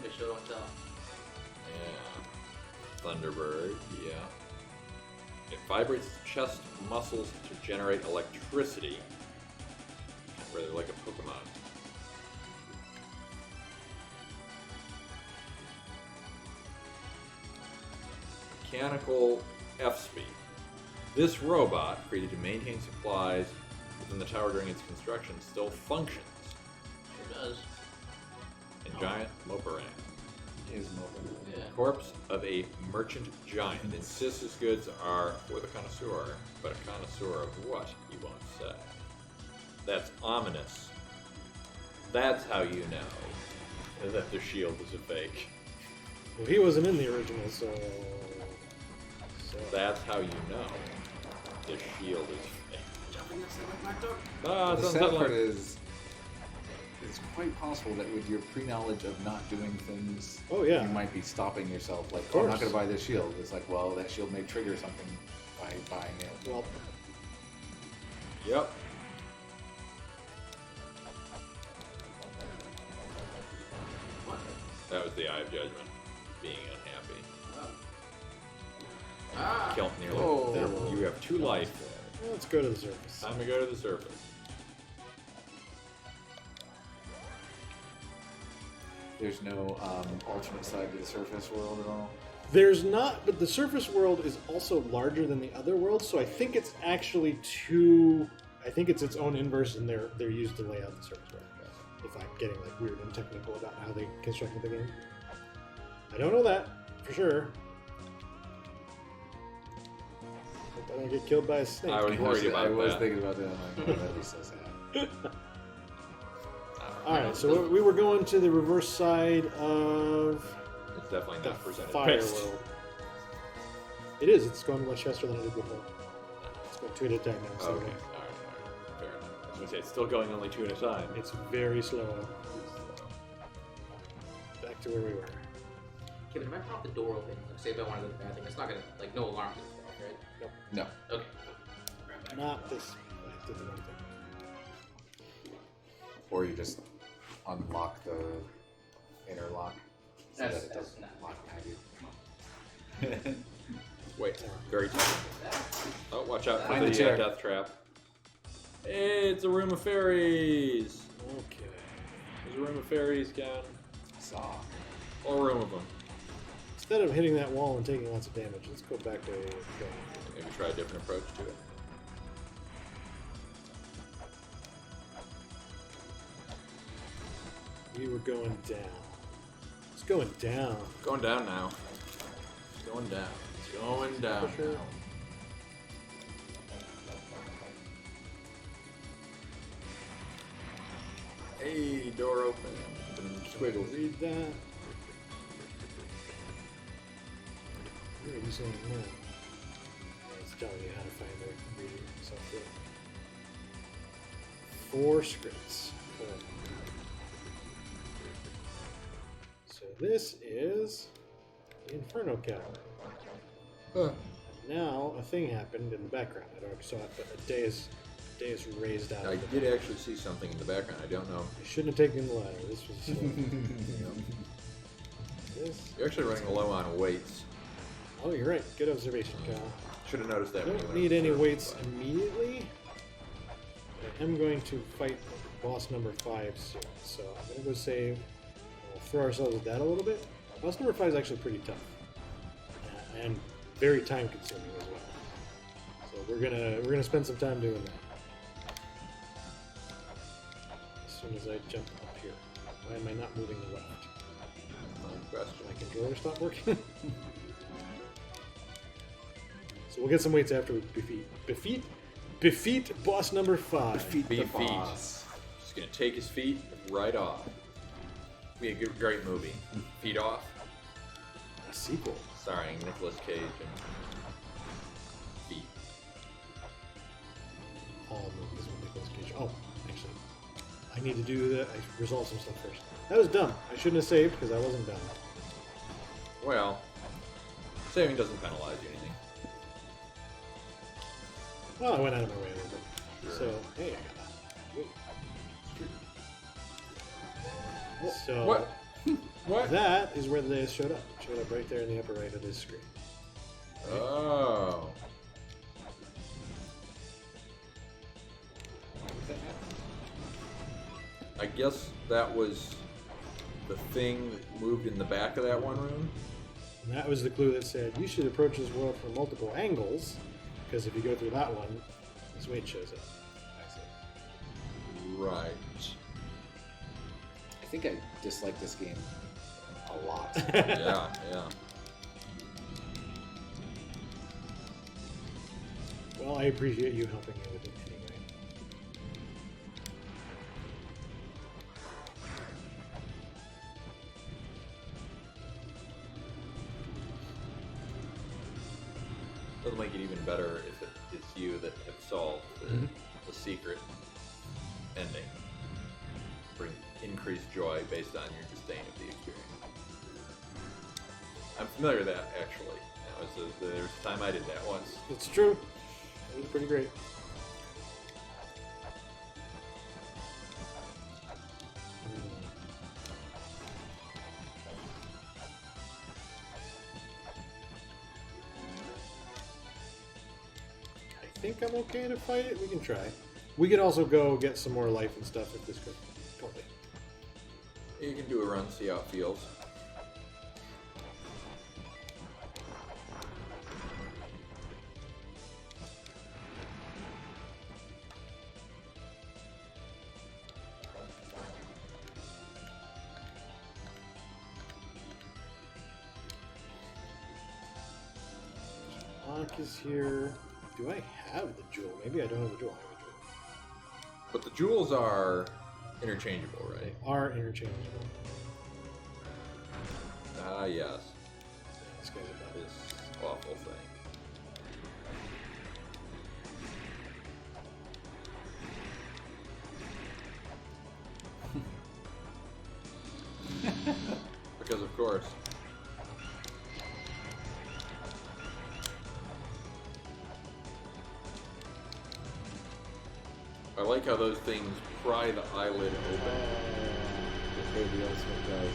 Okay, show don't tell. Yeah. Thunderbird. Yeah. It vibrates its chest muscles to generate electricity. Rather like a Pokemon. Mechanical F-Speed. This robot, created to maintain supplies within the tower during its construction, still functions. Sure does. In giant Moparang. Is mobile. Yeah. Corpse of a merchant giant insists his goods are for the connoisseur, but a connoisseur of what, he won't say. That's ominous. That's how you know that the shield is a fake. Well, he wasn't in the original, so That's how you know the shield is fake. Jumping next to the Black Dog. Ah, The it's sad part unsettling. is, it's quite possible that with your pre-knowledge of not doing things, Oh, yeah. you might be stopping yourself. Like, Of oh, I'm not course. going to buy this shield. It's like, well, that shield may trigger something by buying it. well, Yep. What? That was the Eye of Judgment. Being unhappy. Ah! Killed nearly. Oh. There, you have 2 life. let's go to the surface. Time to go to the surface. There's no alternate side to the surface world at all. There's not, but the surface world is also larger than the other worlds, so I think it's actually two. I think it's its own inverse, and they're used to lay out the surface world. If I'm getting like weird and technical about how they constructed the game, I don't know that for sure. Hope I don't get killed by a snake. I was worried about I was that. thinking about that. I'm like, oh, that'd be so sad. All right, so we were going to the reverse side of It's definitely the not presented fire best. world. It is. It's going much faster than it did before. It's going 2 at a time now. So Okay. Alright. Fair enough. I was going to say, it's still going only 2 at a time. it's very slow. Back to where we were. Kevin, if I prop the door open, like say if I want to go to the bathroom, it's not gonna, like, no alarm gonna go off, right? No. Okay. Right back. Not this. I did the wrong thing. Or you just unlock the inner lock so That's- that it doesn't that's lock behind you. Wait, very tough. Oh, watch out for Find the the chair. death trap. Hey, it's a room of fairies. Okay. There's a room of fairies, Ken. Saw. Whole room of them. Instead of hitting that wall and taking lots of damage, let's go back to Maybe try a different approach to it. we were going down. It's going down. Going down now. It's going down. It's going down. For sure. now. Hey, door open. Squiggles. Read that. What are you saying now? It's telling you how to find the reading software. 4 scripts. Cool. So this is the Inferno Cavern. Huh. Now a thing happened in the background. I don't know if you saw it, but a dais raised out. I of the did actually see something in the background. I don't know. I shouldn't have taken the ladder. This was. This. You're actually running low on weights. Oh, you're right. Good observation, Kyle. Should have noticed that. I when you don't went need up the any stairs, weights but- immediately. I am going to fight boss number 5 soon. So I'm going to go save. We'll throw ourselves at that a little bit. Boss number 5 is actually pretty tough. And very time consuming as well. So we're gonna spend some time doing that. As soon as I jump up here. Why am I not moving left? Question. My controller stopped working. So we'll get some weights after we defeat boss number 5. Defeat Be the feet. boss. Just gonna take his feet right off. Be a good, great movie. Feet Off, A sequel. starring Nicolas Cage and Feet. All movies with Nicolas Cage. Oh, actually, I need to do that. I resolve some stuff first. That was dumb. I shouldn't have saved because I wasn't done. Well, saving doesn't penalize you anything. Well, I went out of my way a little bit. Sure. So, hey, I got that. Wait. So, What? What? that is where the days showed up. It showed up right there in the upper right of this screen. Oh. I guess that was the thing that moved in the back of that one room. And that was the clue that said you should approach this world from multiple angles, because if you go through that one, this weight shows up. Right. I think I dislike this game a lot. Yeah, yeah. Well, I appreciate you helping me with it anyway. It'll make it even better if it's you that have solved the secret ending. Bring increased joy based on your disdain of the experience. I'm familiar with that, actually. There's a time I did that once. It's true. It was pretty great. I think I'm okay to fight it. We can try. We could also go get some more life and stuff if this goes poorly. You can do a run, see how it feels. Ankh is here. Do I have the jewel? Maybe I don't have the jewel. I have a jewel. But the jewels are interchangeable, They right? are interchangeable. Ah, yes. Yeah, this guy's about This awful thing. Because of course. I like how those things pry the eyelid open. The baby ultimate does.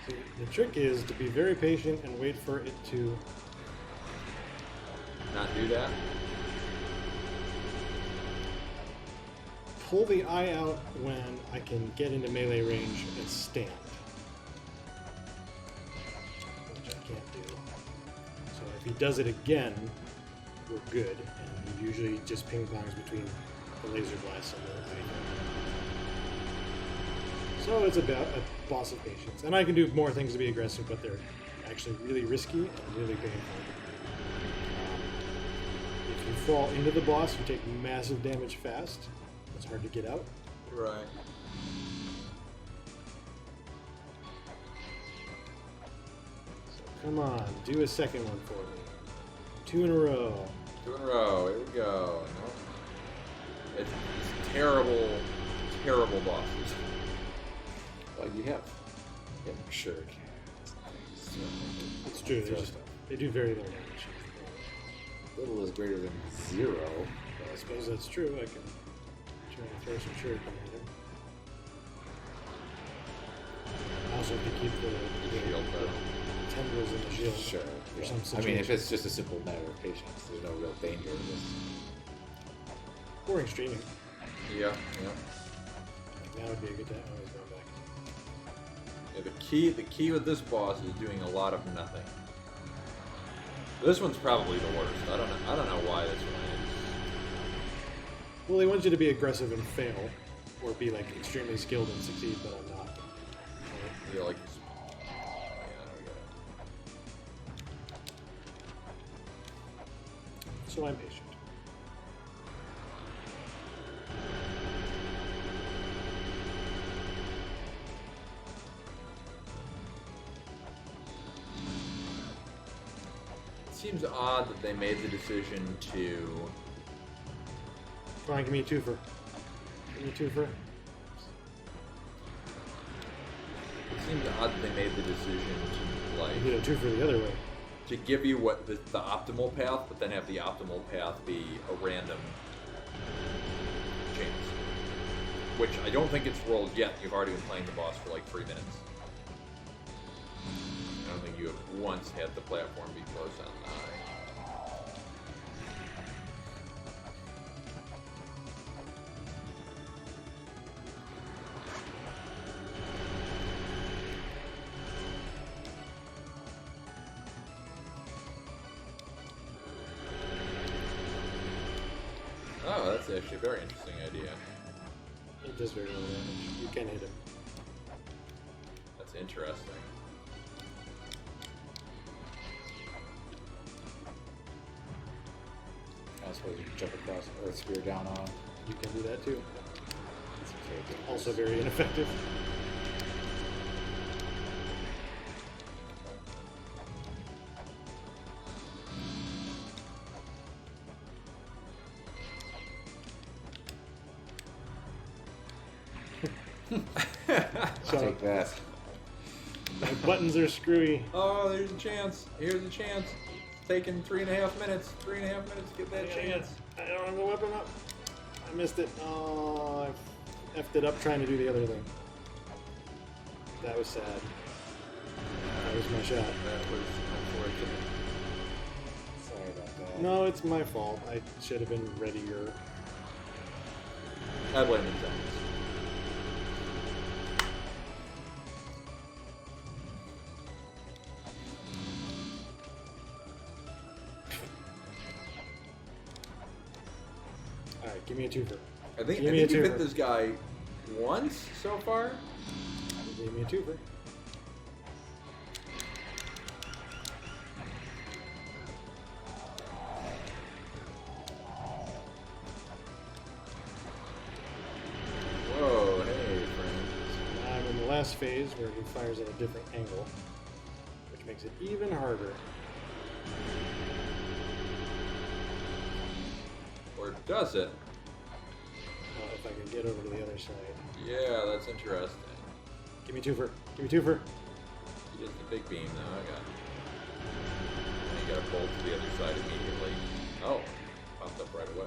See, the trick is to be very patient and wait for it to Not do that? pull the eye out when I can get into melee range and stand. Which I can't do. So if he does it again, we're good. And he usually just ping pongs between the laser blast and the eye. So it's about a boss of patience. And I can do more things to be aggressive, but they're actually really risky and really painful. If you fall into the boss, you take massive damage fast. It's hard to get out. Right. So come on, do a second one for me. 2 in a row. 2 in a row. Here we go. Nope. It's terrible, terrible bosses. Well, you have sure. It's true. They do very little damage. Little is greater than 0. Well, I suppose that's true. I can try to throw some shuriken at him. Also, if you keep the shield, though. tendrils in the shield. Sure. For yeah. some I mean, situation. if it's just a simple matter of patience, there's no real danger in this. Boring streaming. Yeah. Like, now would be a good time. Always going back. Yeah, the key with this boss is doing a lot of nothing. This one's probably the worst. I don't know why this one is. Well, they want you to be aggressive and fail, or be like extremely skilled and succeed, but I'm not. Yeah, like. So I'm patient. It seems odd that they made the decision to. Come on, give me a twofer. Give me a twofer. It seems odd that they made the decision to like. You get a twofer the other way. To give you what the optimal path, but then have the optimal path be a random chance. Which I don't think it's rolled yet. You've already been playing the boss for like 3 minutes. I don't think you have once had the platform be close on the eye. Oh, that's actually a very interesting idea. It does very little damage. You can hit him. That's interesting. I suppose you can jump across or spear down on. You can do that too. It's very dangerous. Also very ineffective. I'll take that. My buttons are screwy. Oh, there's a chance. Here's a chance. It's taking 3.5 minutes. 3.5 minutes to get that chance. I don't have the weapon up. I missed it. Oh, I effed it up trying to do the other thing. That was sad. That was my shot. That was unfortunate. Sorry about that. No, it's my fault. I should have been readier. I blame Nintendo. Alright, give me a twofer. I think Give me a you've hit twofer. this guy once so far. Give me a twofer. Whoa, hey, friend. Now I'm in the last phase where he fires at a different angle, which makes it even harder. Or does it? If I can get over to the other side. Yeah, that's interesting. Give me a twofer. Give me a twofer. He gets the big beam now. I got it. And you got to bolt to the other side immediately. Oh, popped up right away.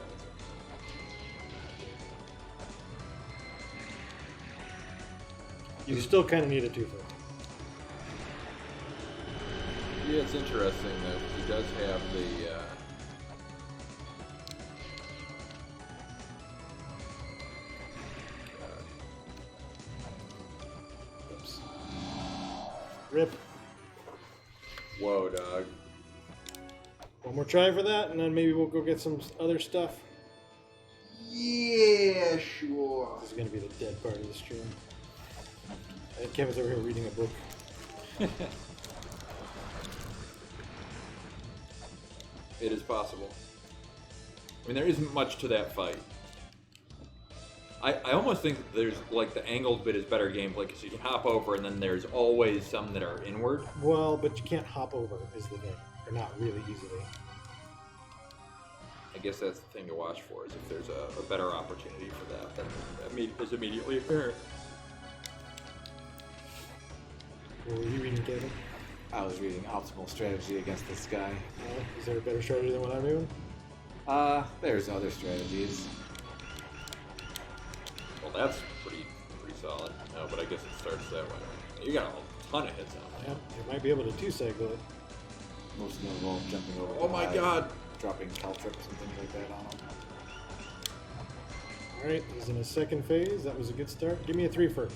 You still kind of need a twofer. Yeah, it's interesting though. 'Cause he does have the. Oops. Rip. Whoa, dog. One more try for that, and then maybe we'll go get some other stuff. Yeah, sure. This is going to be the dead part of the stream. I think Kevin's over here reading a book. It is possible. I mean, there isn't much to that fight. I almost think that there's, like, the angled bit is better gameplay because you can hop over and then there's always some that are inward. Well, but you can't hop over, is the thing. Or not really easily. I guess that's the thing to watch for, is if there's a better opportunity for that than is immediately apparent. What were you reading, Kevin? I was reading Optimal Strategy Against this guy. Is there a better strategy than what I'm doing? There's other strategies. Well, that's pretty solid. No, but I guess it starts that way. You got a ton of hits on Yeah, that. you might be able to two-cycle it. Most of them involve jumping over. Oh the my high, god! Dropping caltrips and things like that on them. Alright, he's in his second phase. That was a good start. Give me a 3-fer.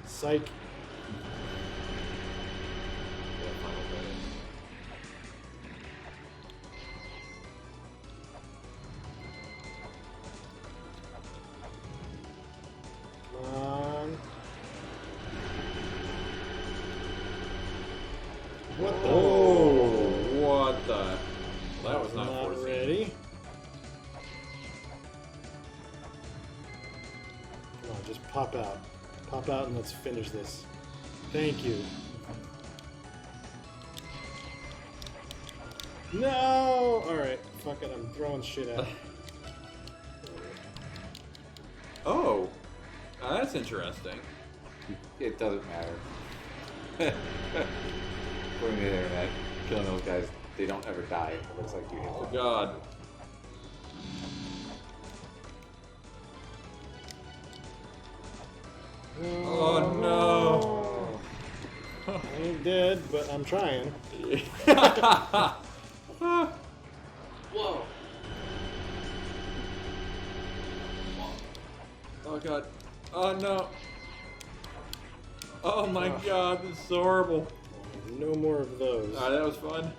Psych. Yeah, final phase. Come on. What the? Oh, what the? That was not Not foreseen. ready. Come on, just pop out. Pop out and let's finish this. Thank you. No! Alright, fuck it, I'm throwing shit out. Oh, that's interesting. It doesn't matter. According to the internet, killing those guys, they don't ever die. It looks like you hit Oh them. god. Oh no. I ain't dead, but I'm trying. Whoa. Oh god. Oh no. Oh my god, this is horrible. No more of those. Alright, that was fun.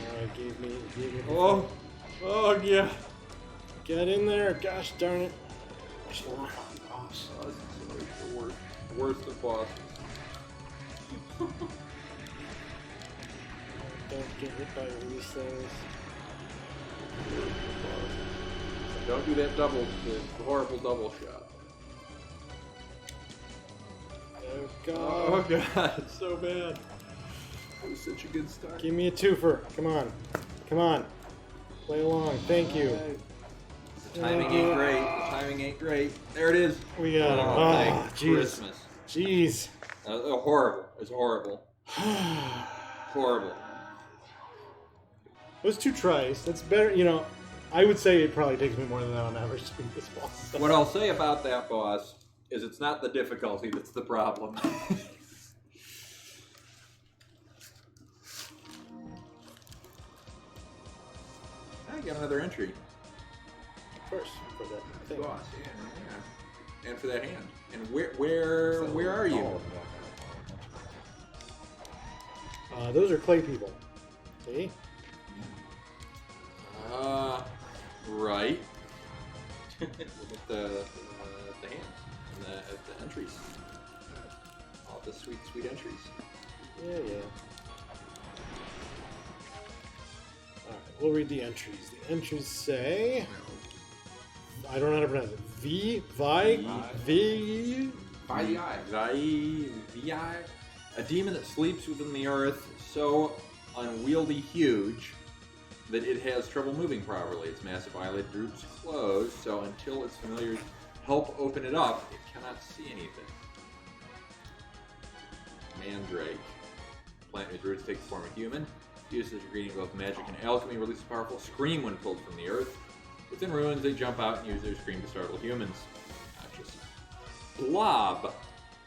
Alright, gave me. Oh. Oh yeah. Get in there, gosh darn it. Oh, this is the worst. Worst of bosses. Don't get hit by these things. Don't do that the horrible double shot. Oh Oh god. god, it's so bad. That was such a good start. Give me a 2-fer. Come on. Come on. Play along. Thank you. The timing ain't great. The timing ain't great. There it is. We got it. Oh, Oh, thank jeez. Christmas. Jeez. Horrible. It's horrible. Horrible. It was 2 tries. That's better. You know, I would say it probably takes me more than that on average to beat this boss. What I'll say about that boss is it's not the difficulty that's the problem. I got another entry. Of course, for that thing. Boss, yeah. And for that hand. And where are you? Those are clay people. See? Right. Look at the hands and the entries. All the sweet, sweet entries. Yeah, yeah. Alright, we'll read the entries. The entries say... I don't know how to pronounce it. Vi, a demon that sleeps within the earth, so unwieldy huge that it has trouble moving properly. Its massive eyelid droops closed, so until its familiars help open it up, it cannot see anything. Mandrake. Plant whose roots take the form of human. Used as a ingredient of both magic and alchemy, releases a powerful scream when pulled from the earth. Within ruins, they jump out and use their scream to startle humans. Obnoxious. Blob.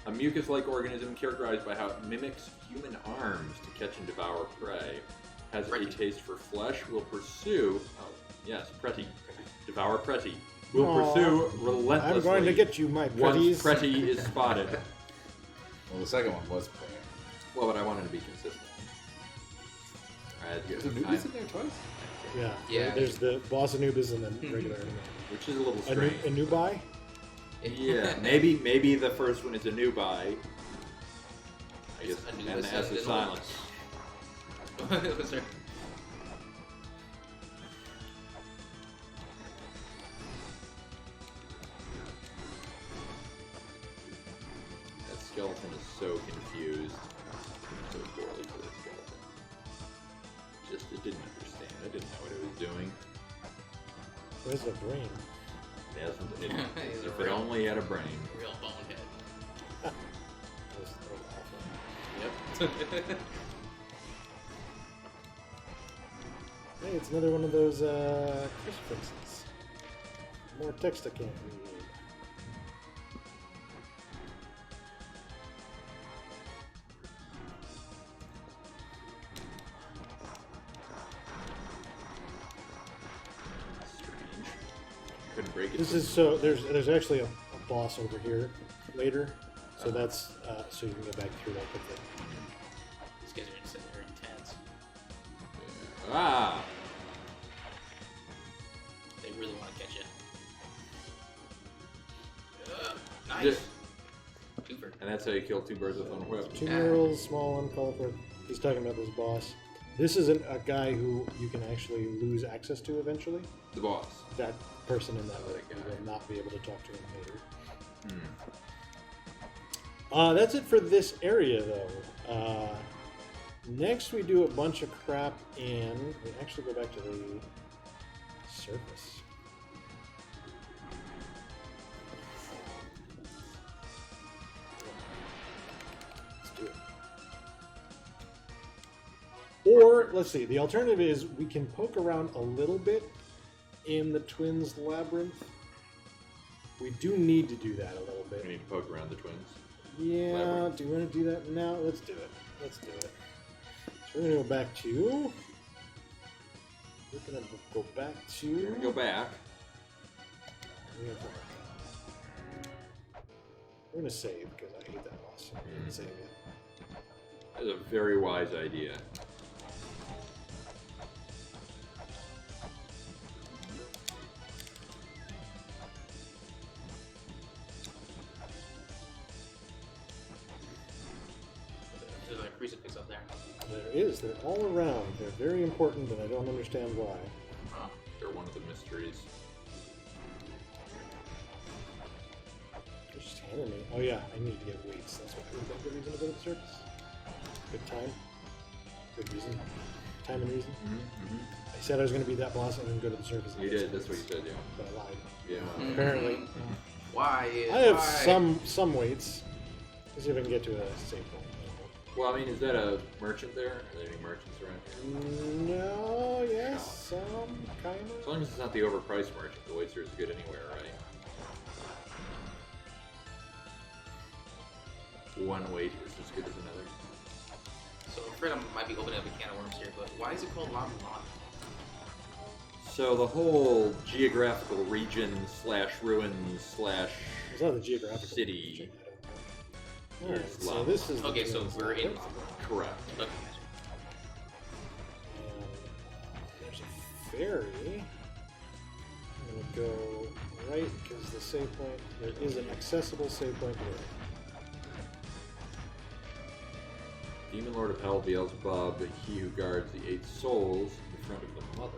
A mucus-like organism characterized by how it mimics human arms to catch and devour prey. Has a taste for flesh, will pursue... Oh, yes, Pretty. Devour Pretty. Will Aw. pursue relentlessly. I'm going to get you, my pretties. Once Pretty is spotted. Well, the second one was prey. Well, but I wanted to be consistent. I had to give There's it Anubis time, in there twice? Yeah. Yeah. There's the boss Anubis and then regular Anubis. which is a little strange. Anubi? Yeah, maybe the first one is a new buy. I guess, Anubis and and as a then- silence. Was there- That skeleton is so confused. So poorly for that skeleton. Just, it didn't understand. It didn't know what it was doing. Where's the brain? It hasn't. He's a If it real- only had a brain. Real bonehead. That was awful. Yep. Hey, it's another one of those crucifixes. More text I can't read. This is so. There's actually a boss over here later, so that's so you can go back through that quickly. These guys are just sitting there intense. Ah! They really want to catch you. Nice. This- Cooper. And that's how you kill two birds with one whip. Two murals, small one, colorful. He's talking about this boss. This is a guy who you can actually lose access to eventually. The boss. That person in that Oh, way. that You guy. will not be able to talk to him later. Hmm. That's it for this area, though. Next, we do a bunch of crap in. We actually go back to the surface. Let's do it. Or, let's see, the alternative is we can poke around a little bit in the Twins Labyrinth. We do need to do that a little bit. We need to poke around the twins. Yeah, Labyrinth. do you want to do that now? Let's do it. Let's do it. So we're going to go back to... We're going to go back to... We're gonna go back. We're going to save, because I hate that boss. We're going to save it. That's a very wise idea. There's like a crucifix up there. There is. They're all around. They're very important, and I don't understand why. Huh. They're one of the mysteries. They're just handing me... Oh yeah, I need to get weights. That's what I good reason to go to the surface. Good time. Good reason. Time and reason. Mm-hmm. I said I was going to beat that boss and then go to the surface. You did. That's what you said, yeah. But I lied. Yeah. Apparently. Why? I have why? some weights. Let's see if I can get to a safe point. Well, I mean, is that a merchant there? Are there any merchants around here? No, yes, some kind As of. long as it's not the overpriced merchant, the weights are as good anywhere, right? One weight is as good as another. So I'm afraid I might be opening up a can of worms here, but why is it called La Mulana? So the whole geographical region slash ruins slash It's not the geographical city. region, I don't know. There's Alright, so lava. this is the Okay, so Twins we're in. Labyrinth. Correct. Okay. And there's a ferry. I'm gonna go right because the save point. There is an accessible save point here. Demon Lord of Hell, Beelzebub, he who guards the 8 souls in front of the mother.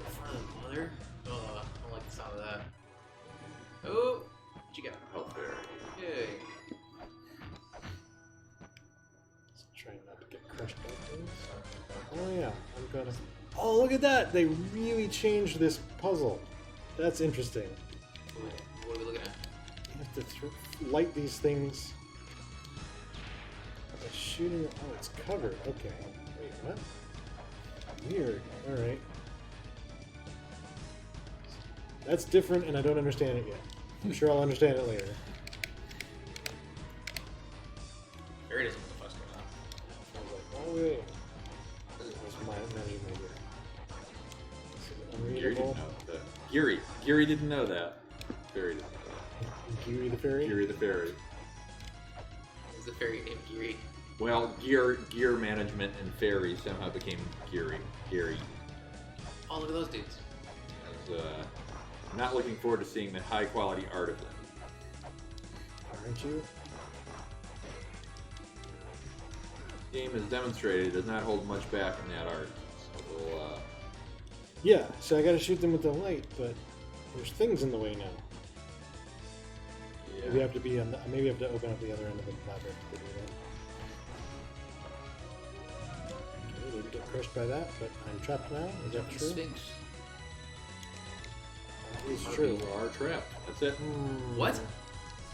Mother? I don't like the sound of that. Oh, what you got? Hell fairy. Yay. Trying not to get crushed by things. Oh yeah, I'm gonna. Oh, look at that! They really changed this puzzle. That's interesting. What are we looking at? You have to light these things. By shooting. Oh, it's covered. Okay. Wait, what? Weird. All right. That's different, and I don't understand it yet. I'm sure I'll understand it later. There it is. What the fuck's going on? I was like, oh wait. That's my magic meter. This is Geary unreadable. didn't know that. Geary didn't know that. Fairy didn't know that. Geary the fairy. Geary the fairy. Is the fairy named Geary? Well, gear management and fairy somehow became Geary. Oh, look at those dudes. And, I'm not looking forward to seeing the high quality art of them. Aren't you? The game has demonstrated it does not hold much back in that art. So we'll, Yeah, so I gotta shoot them with the light, but there's things in the way now. Maybe I have to be on the, maybe I have to open up the other end of the labyrinth to do that. Okay, didn't get crushed by that, but I'm trapped now. Is that true? Sphinx. That is true. You are trapped. That's it. What?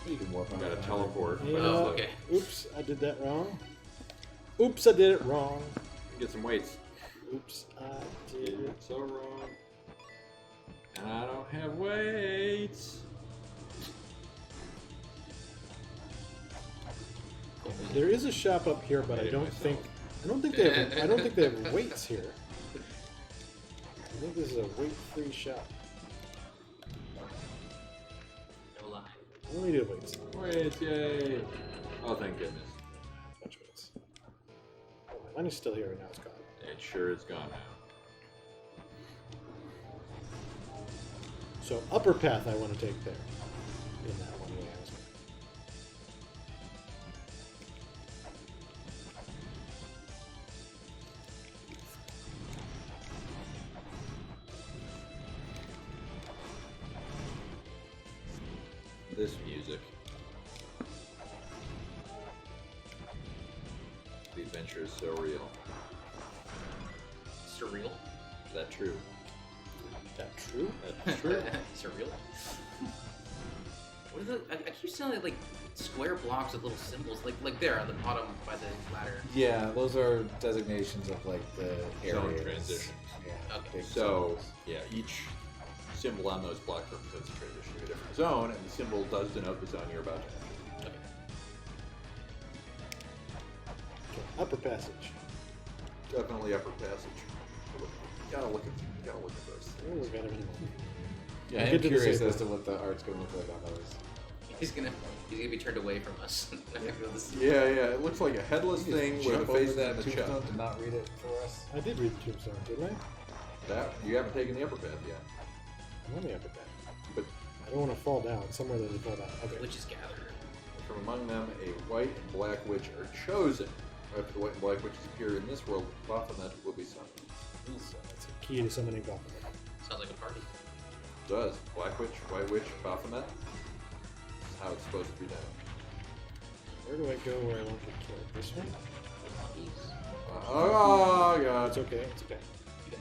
You can warp You on gotta it. teleport. Yeah. Oh, okay. Oops, I did that wrong. Oops, I did it wrong. Get some weights. Oops, I did Did it. it so wrong. And I don't have weights. There is a shop up here, but I don't think they have weights here. I think this is a weight-free shop. Only do weights. Wait, yay! Oh, thank goodness. Bunch of weights. Oh, my money's still here and now it's gone. It sure is gone now. So upper path I want to take there. In that one way I was This music. The adventure is so real. Surreal. Is that true? Is that true? That's true. Surreal. What is it? I keep seeing like square blocks with little symbols, like there on the bottom by the ladder. Yeah, those are designations of like the Zone areas. transitions. Yeah. Okay. big So, zones. yeah, each symbol on those blocks represents a transition to a different zone, and the symbol does denote the zone you're about to enter. Okay. Okay, upper passage. Definitely upper passage. Gotta look at those. Oh, we got everything. Yeah, We'll I'm get to the curious safe as to one. what the art's gonna look like on those. He's gonna be turned away from us. Not gonna be able to see. Yeah, yeah, it looks like a headless You just thing with jump a over face and that a chest. tombstone to not read it for us. I did read the tombstone, didn't I? That you haven't taken the upper path yet, I'm on the upper path. but I don't want to fall down. Somewhere that they fall down. Okay. Witches gather. from among them a white and black witch are chosen. After the white and black witches appear in this world, Baphomet will be summoned. So that's a key to summoning Baphomet. Sounds like a party. Does black witch, white witch, Baphomet? That's how it's supposed to be done. Where do I go where I won't get killed? This one? Oh god! It's okay. It's okay.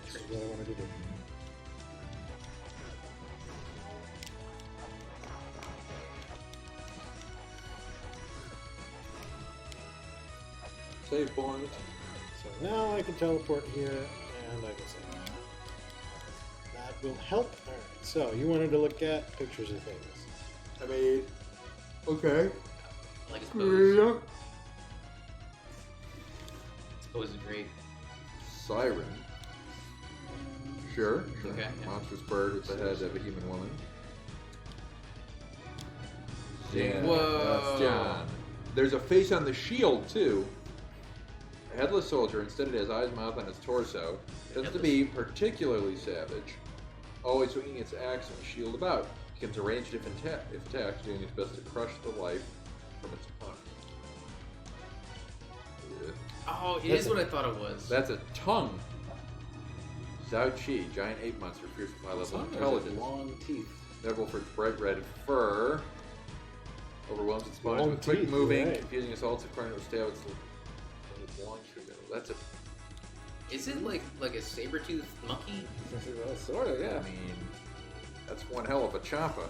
This is what I wanted to do. Save point. So now I can teleport here, and I can say that will help. All right. So you wanted to look at pictures of things. I mean, okay. I like his pose. Yeah. His pose is great. Siren. Sure. Okay, yeah. Monstrous bird with the head of a human woman. Yeah. Whoa. That's John. There's a face on the shield too. A headless soldier, instead it has eyes, mouth, and its torso. Tends to be particularly savage, always swinging its axe and shield about. Becomes arranged if attacked, doing its best to crush the life from its opponent. Oh, it is what I thought it was. That's a tongue. Zhao Qi, giant ape monster, fierce with high level Some of intelligence. long teeth. Notable for its bright red fur. Overwhelms its opponents Long with quick teeth, moving, right. confusing assaults according to its tail. Its long trigger. That's a. Is it like a saber-toothed monkey? Well, sort of, yeah. I mean, that's one hell of a champa.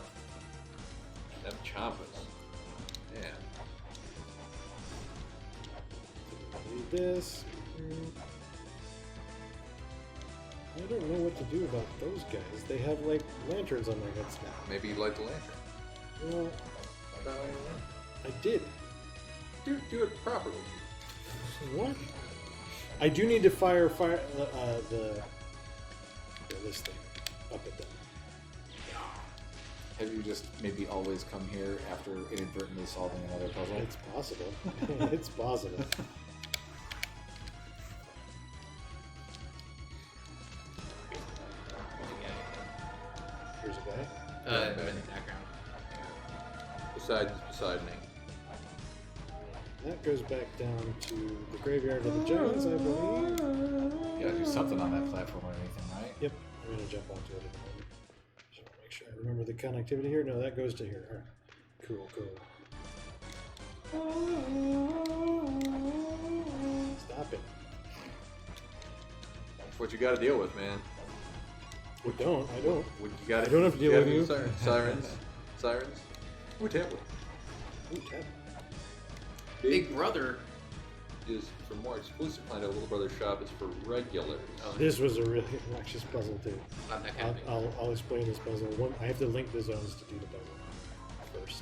Them champas. Man. Read this. I don't know what to do about those guys. They have like lanterns on their heads now. Maybe you light the lantern. Well, I did. Do it properly. What? I do need to fire this thing up at them. Have you just maybe always come here after inadvertently solving another puzzle? It's possible. It's possible. Here's a guy. In the background. Beside me. That goes back down to the graveyard of the giants, I believe. You gotta do something on that platform or anything, right? Yep, I'm gonna jump onto it. Just wanna make sure I remember the connectivity here. No, that goes to here. All right. Cool, cool. Stop it. That's what you got to deal with, man. I don't. You got I don't have to deal with you. Sirens. Ooh, tablet. Ooh, tab. Big Brother. Is for more exclusive kind of Little Brother shop is for regulars. Oh, This was a really obnoxious puzzle too. not that kind of thing. I'll explain this puzzle. One, I have to link the zones to do the puzzle first.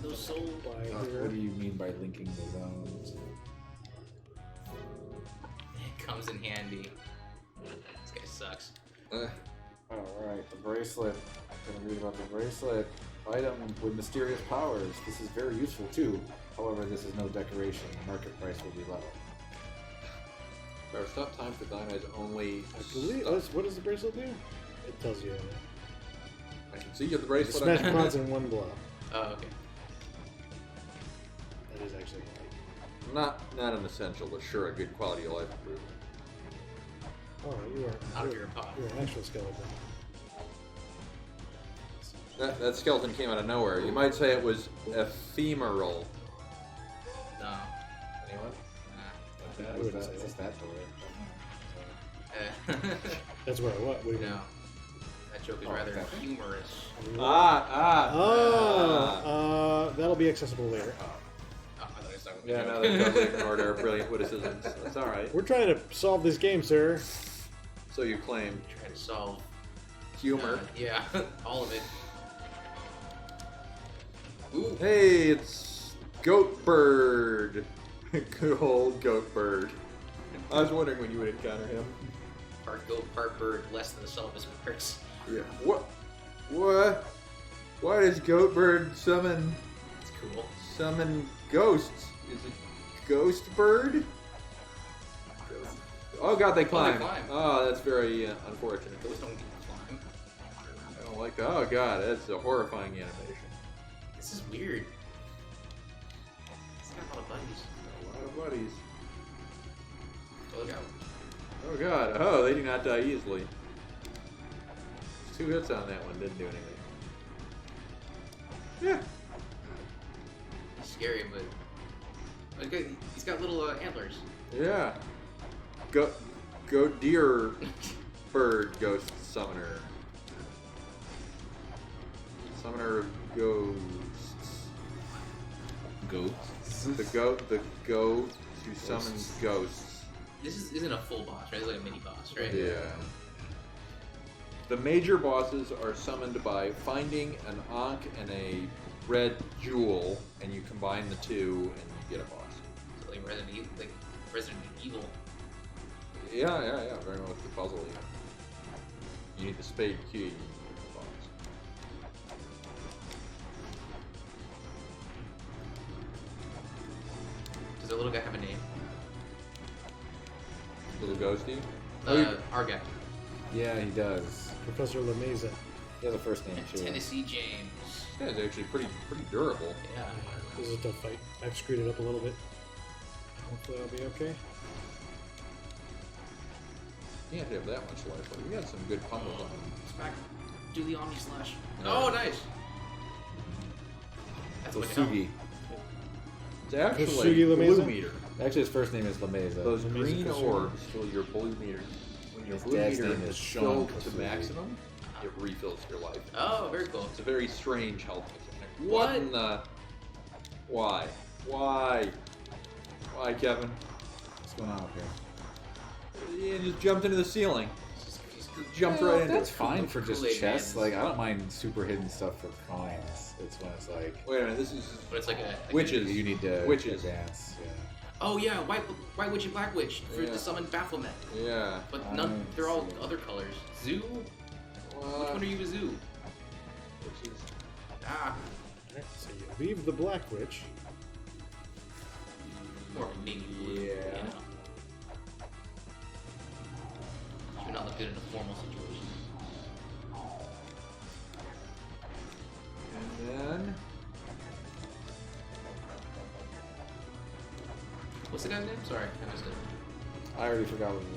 Those sold. By What here. do you mean by linking the zones? It comes in handy. This guy sucks. Uh, Alright, the bracelet Gonna read about the bracelet. Item with mysterious powers. This is very useful too. However, this is no decoration. The market price will be low. Our stop time for thine eyes only. I believe. What does the bracelet do? It tells you. I can see you the You bracelet. smash pods in one blow. Oh, okay. That is actually Not an essential, but sure a good quality of life improvement. Oh, Out of your pod. you're an actual skeleton. That skeleton came out of nowhere. You might say it was ephemeral. No. Anyone? Nah. I wouldn't say What's that. that door? That's where what? What do you mean? No. That joke is Oh, rather okay. humorous. That'll be accessible later. Oh, I thought I was talking about Yeah, the no, joke. they totally ignored our brilliant witticisms. That's alright. We're trying to solve this game, sir. So you claim Trying to solve humor. yeah, all of it. Ooh. Hey, it's Goat Bird. Good old Goat Bird. I was wondering when you would encounter him. Part goat, part bird, less than the sum of his parts. Yeah. What? Why does Goat Bird summon It's cool. ghosts? Is it Ghost Bird? Oh god, they climb. climb. Oh, that's very unfortunate. Ghosts don't get to climb. I don't like that. Oh god, that's a horrifying animation. This is weird. It's got a lot of buddies. A lot of buddies. Oh, look out. Oh god, oh, they do not die easily. 2 hits on that one, didn't do anything. Yeah. He's scary, but okay, he's got little antlers. Yeah. Go deer bird ghost summoner. Summoner of ghosts. Ghosts. The goat who summons ghosts. This isn't a full boss, right? It's like a mini boss, right? Yeah. The major bosses are summoned by finding an Ankh and a red jewel, and you combine the two and you get a boss. So like Resident Evil. Yeah, very much the puzzle. You need the spade key. You need the boss. Does the little guy have a name? Little ghosty. Our guy. Yeah, he does. Professor Lameza. He has a first name too. Tennessee James. This guy's actually pretty durable. Yeah. This is a tough fight. I've screwed it up a little bit. Hopefully I'll be okay. He didn't have that much life, but we had some good pummels on him. Smack. Do the Omni Slash. Yeah. Oh, nice. That's what Kosugi. It's actually Kosugi blue Lameza? meter. Actually, his first name is Lameza. Those Lameza green Kosugi. orbs fill your blue meter. When your His blue dad's meter name is is Sean filled to Kosugi. maximum, it refills your life. Oh, very cool. It's a very strange health mechanic. What? In the... Why? Why, Kevin? What's going on up here? You just jumped into the ceiling. He's Jumped Well, right into that's it. fine for just Kool-Aid chests. Man. Like, I don't mind super hidden stuff for coins. It's when it's like Wait a minute, this is... But it's like a Witches. you need to Witches. advance. Yeah. Oh yeah, white witch and black witch for Yeah. the summon Baphomet. Yeah. But none, they're all see. other colors. Zoo? Which one are you a zoo? Which is... Ah, Alright, so you leave the Black Witch. more of a baby blue. Yeah. You know. She would not look good in a formal situation. And then... What's the guy's name? Sorry, I missed I already forgot what it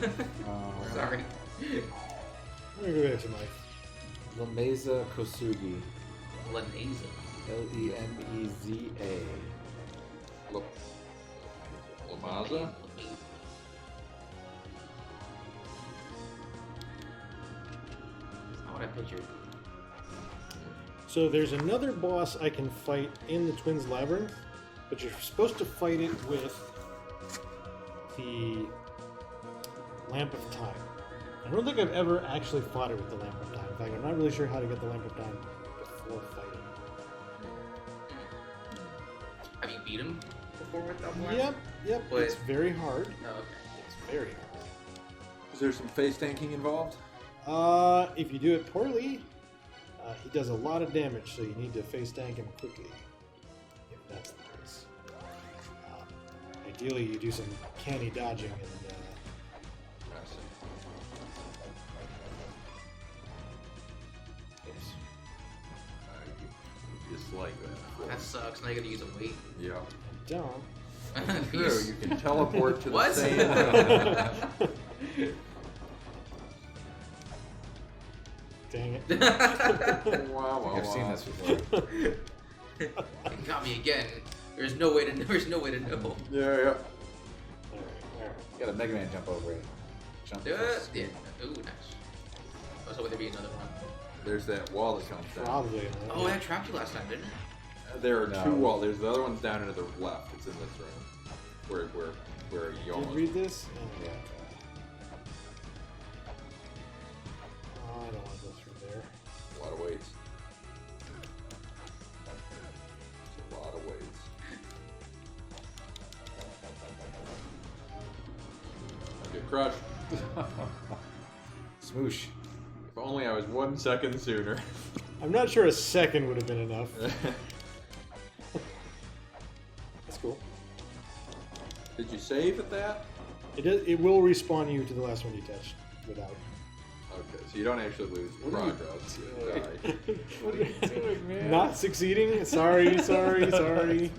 is. it. Sorry. I'm gonna go back to my. Lameza Kosugi. Laneza. Lemeza. Lamaza? Not what I pictured. So there's another boss I can fight in the Twins Labyrinth, but you're supposed to fight it with the Lamp of Time. I don't think I've ever actually fought it with the Lamp of Time. In fact, I'm not really sure how to get the Lamp of Time before fighting. Have you beat him before with that one? Yep. But- It's very hard. Oh, okay. It's very hard. Is there some face tanking involved? If you do it poorly, He does a lot of damage, so you need to face tank him quickly. If that's the case. Ideally, you do some canny dodging and. Oops. Dislike that. That sucks. Now you gotta use a weight. Yeah. Don't. True, you can teleport to What? the same. Dang it. Wow, wow, I've seen wow. this before. You got me again. There's no way to know. There's no way to know. Yeah, yeah. Alright. You got a Mega Man jump over it. Jump. Yeah. Ooh, nice. I was hoping there'd be another one. There's that wall that comes down. Probably. Oh, that trapped you last time, didn't it? There are No. two walls. There's the other one's down to the left. It's in this room. Where you Did you almost. read this? Yeah. Oh, I don't want to go through there. A lot of weights. It's a lot of weights. I get crushed. Smoosh. If only I was 1 second sooner. I'm not sure a second would have been enough. That's cool. Did you save at that? It will respawn you to the last one you touched without. Okay, so you don't actually lose What are you progress. You die. What are you doing, man? Not succeeding? Sorry. Alright.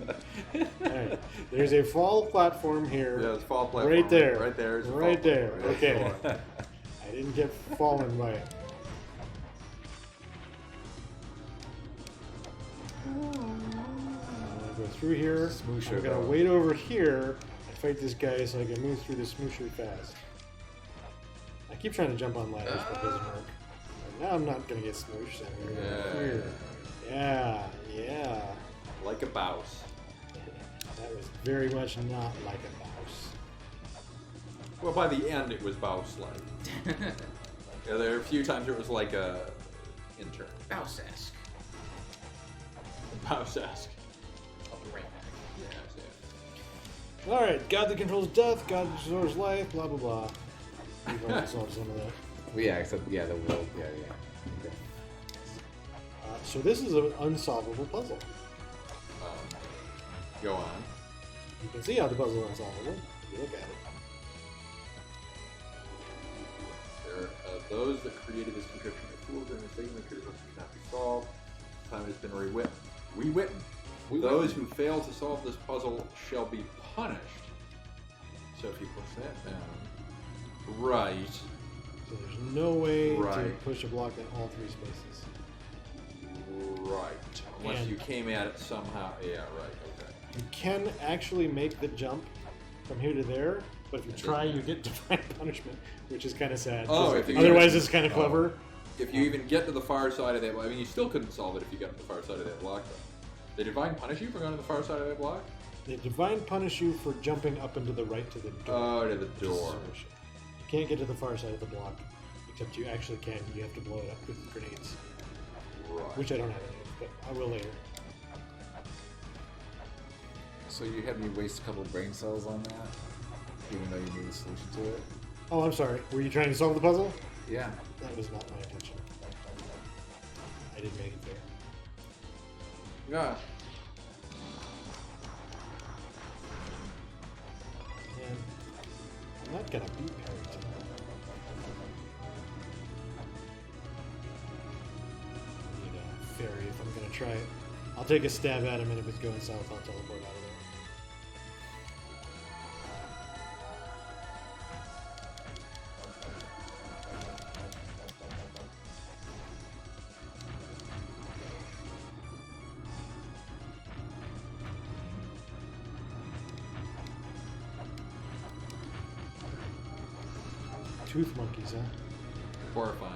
There's a fall platform here. Yeah, it's fall platform. Right there. Right there. is a Right fall there. platform. Okay. Go on. I didn't get fallen by it. I'm gonna go through here. Smoosher, I'm gonna though. wait over here and fight this guy so I can move through the smoosher fast. I keep trying to jump on ladders, but it doesn't work. Now I'm not gonna get smooshed. I'm gonna go here. Yeah. Like a bouse. That was very much not like a mouse. Well, by the end, it was bouse-like. Yeah, there were a few times where it was like a intern. Mouse-esque. Bouse-esque. Of the rank. Yes, yeah. Alright, God that controls death, God that restores life, blah blah blah. We've already solved some of that. Well, yeah, except the world. Yeah. Okay. So this is an unsolvable puzzle. Go on. You can see how the puzzle is unsolvable if you look at it. There are those that created this constriction of fools and mistakenly created this cannot be solved. Time has been rewritten. Those who fail to solve this puzzle shall be punished. So if you push that down, right, So there's no way to Right. push a block in all three spaces. right. Unless And- you came at it somehow. Yeah, right. Okay. You can actually make the jump from here to there, but if you try, you get divine punishment, which is kind of sad. Oh, 'cause if you otherwise even- it's kind of clever. If you even get to the far side of that, I mean, you still couldn't solve it if you got to the far side of that block, though. Did Divine punish you for going to the far side of that block? The divine punish you for jumping up and to the right to the door. Oh, to the which is door. solution. You can't get to the far side of the block, except you actually can. You have to blow it up with grenades, Right. which I don't have any of, but I will later. So you had me waste a couple of brain cells on that, even though you knew the solution to it. Oh, I'm sorry. Were you trying to solve the puzzle? Yeah. That was not my intention. I didn't make it there. Yeah. Man, I'm not gonna beat Parrington. I need a fairy if I'm gonna try it. I'll take a stab at him, and if it's going south, I'll teleport out of there. Tooth monkeys, huh? Horrifying.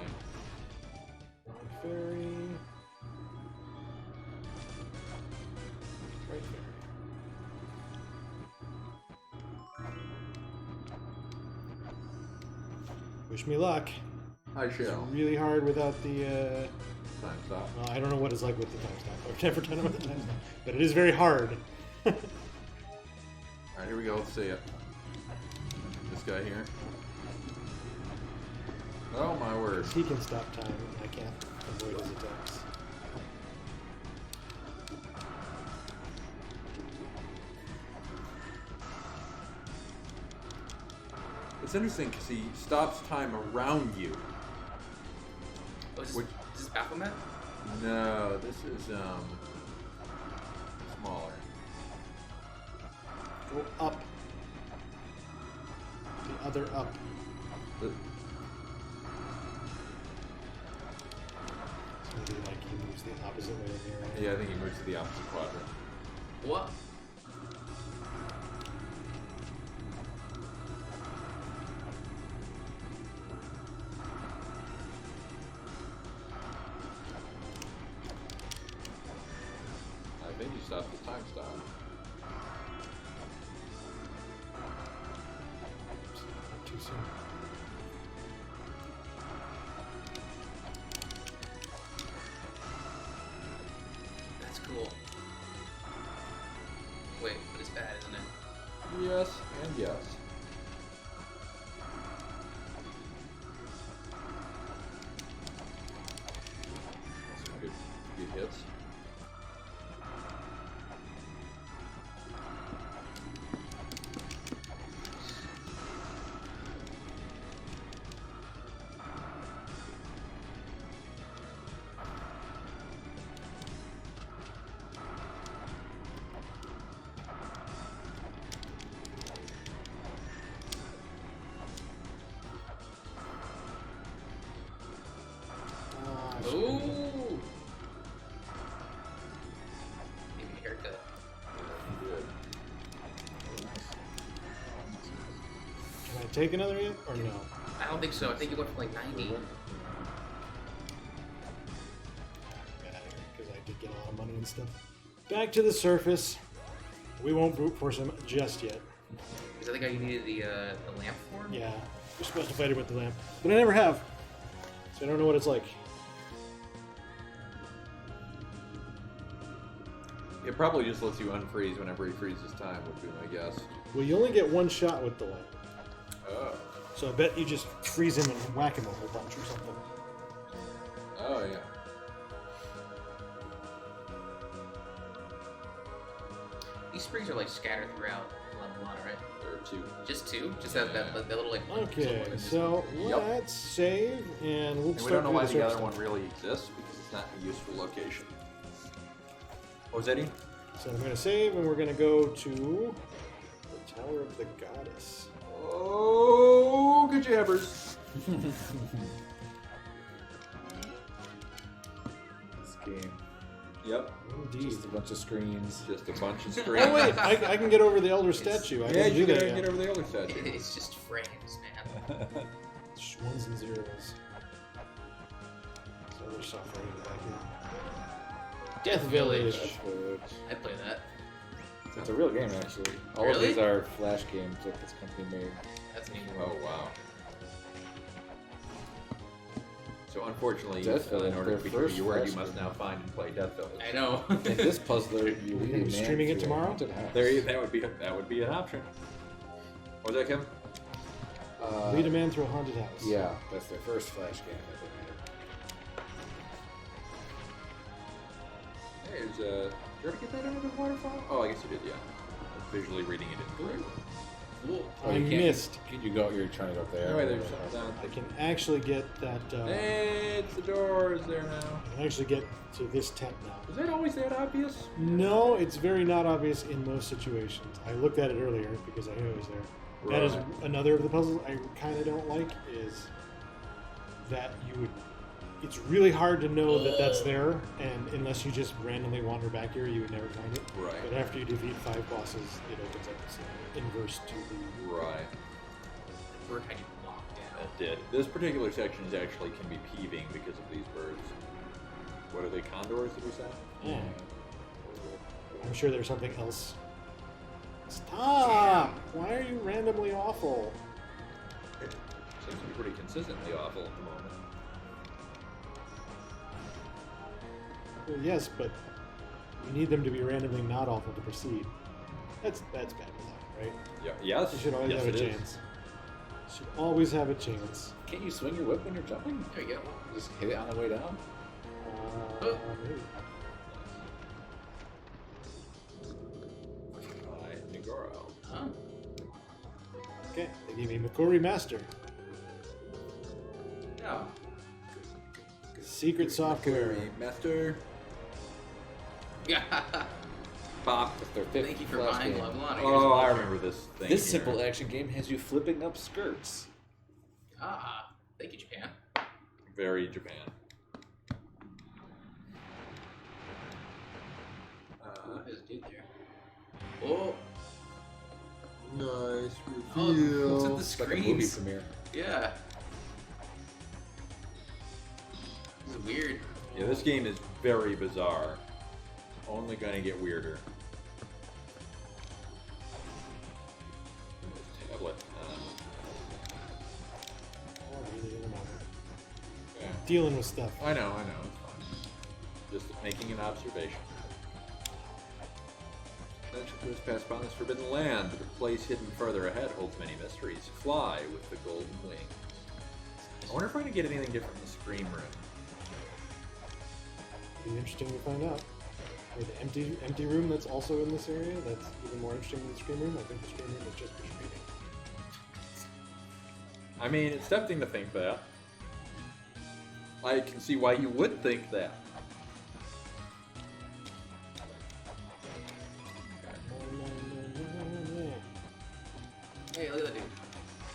Wrong fairy. Right fairy. Wish me luck. I It's shall. really hard without the. Time stop. Well, I don't know what it's like with the time stop. I've never done it with the time stop, but it is very hard. Alright, here we go. Let's see it. This guy here. Oh my word. He can stop time. I can't avoid his attacks. It's interesting because he stops time around you. Oh, is Which- this Baphomet? No, this is smaller. Go up. The other up. The- Maybe like he moves the opposite way in here. Yeah, I think he moves to the opposite quadrant. What? I think he stops his time stop. Not too soon. That's cool. Wait, but it's bad, isn't it? Yes, and yes. Some good hits. Ooh! Give me a haircut. Good. Can I take another hit or no? I don't think so. I think you went for like 90. Because I did get a lot of money and stuff. Back to the surface. We won't brute force him just yet. Is that the guy you needed the lamp for? Yeah, you're supposed to fight him with the lamp, but I never have, so I don't know what it's like. It probably just lets you unfreeze whenever he freezes time, would be my guess. Well, you only get one shot with the lamp, Oh. so I bet you just freeze him and whack him a whole bunch or something. Oh, yeah. These springs are like scattered throughout Mulana, right? There are two. Just two? Just that little like. Okay, one so Yep. let's save and we'll And start we don't know doing why the the surface other one stuff. really exists, because it's not a useful location. What was that, Eddie? So I'm going to save and we're going to go to the Tower of the Goddess. Oh, good jabbers. This game. Yep. Indeed. Just a bunch of screens. Just a bunch of screens. Oh wait, I can get over the Elder Statue. I Yeah, didn't you do that gotta yet. get over the other statue. It's just frames, man. It's ones and zeros. So there's software in the back here. Death Village. That's good. I'd play that. It's a real game, actually. All Really? of these are Flash games that this company made. That's neat. Oh, wow. So unfortunately, Death Village, in order their to be first you you Flash must game. now find and play Death Village. I know. In this puzzler, you We're lead gonna a be man streaming it through a tomorrow? haunted house. That would be an option. What was that, Kim? Lead a man through a haunted house. Yeah, that's their first Flash game that they made. There's did you ever get that under the waterfall? Oh, I guess you did, yeah. Visually reading it incorrectly. Cool. I you can't- missed. You go. You're trying to go up there. No, wait, there's something down. I can actually get that. Hey, it's the doors there now. I can actually get to this tent now. Was that always that obvious? No, it's very not obvious in most situations. I looked at it earlier because I knew it was there. That is Right. another of the puzzles I kind of don't like is that you would. It's really hard to know that that's there, and unless you just randomly wander back here, you would never find it. Right. But after you defeat 5 bosses, it opens up this inverse to the. Right. Bird had you locked in. That did. This particular section is actually can be peeving because of these birds. What are they, condors, did we say? Yeah. I'm sure there's something else. Stop! Why are you randomly awful? Seems to be pretty consistently awful at the moment. Well, yes, but you need them to be randomly not awful to proceed. That's bad design, right? Yeah. Yes. You should always yes, have a it is. chance. You should always have a chance. Can't you swing your whip when you're jumping? There you go. Just hit it on the way down. Maybe. By Nigoro. Huh? Okay, they gave me Makori Master. No. Secret software. Master. Yeah. Pop. That's their fifth Thank you for Flash buying game. Mulana. Oh, I remember this thing. This here. simple action game has you flipping up skirts. Ah, thank you, Japan. Very Japan. There's a dude there. Oh, Nice oh, look at the It's like a movie screens. premiere. Yeah. This is weird. Yeah, this game is very bizarre. Only gonna get weirder. Tablet. Yeah. Dealing with stuff. I know, it's fine. Just making an observation. Adventure goes past upon this forbidden land. The place hidden further ahead holds many mysteries. Fly with the golden wings. I wonder if I'm gonna get anything different in the Scream room. Be interesting to find out. Or the empty room that's also in this area. That's even more interesting than the screen room. I think the screen room is just for screaming. I mean, it's tempting to think that. I can see why you would think that. Hey, look at that dude.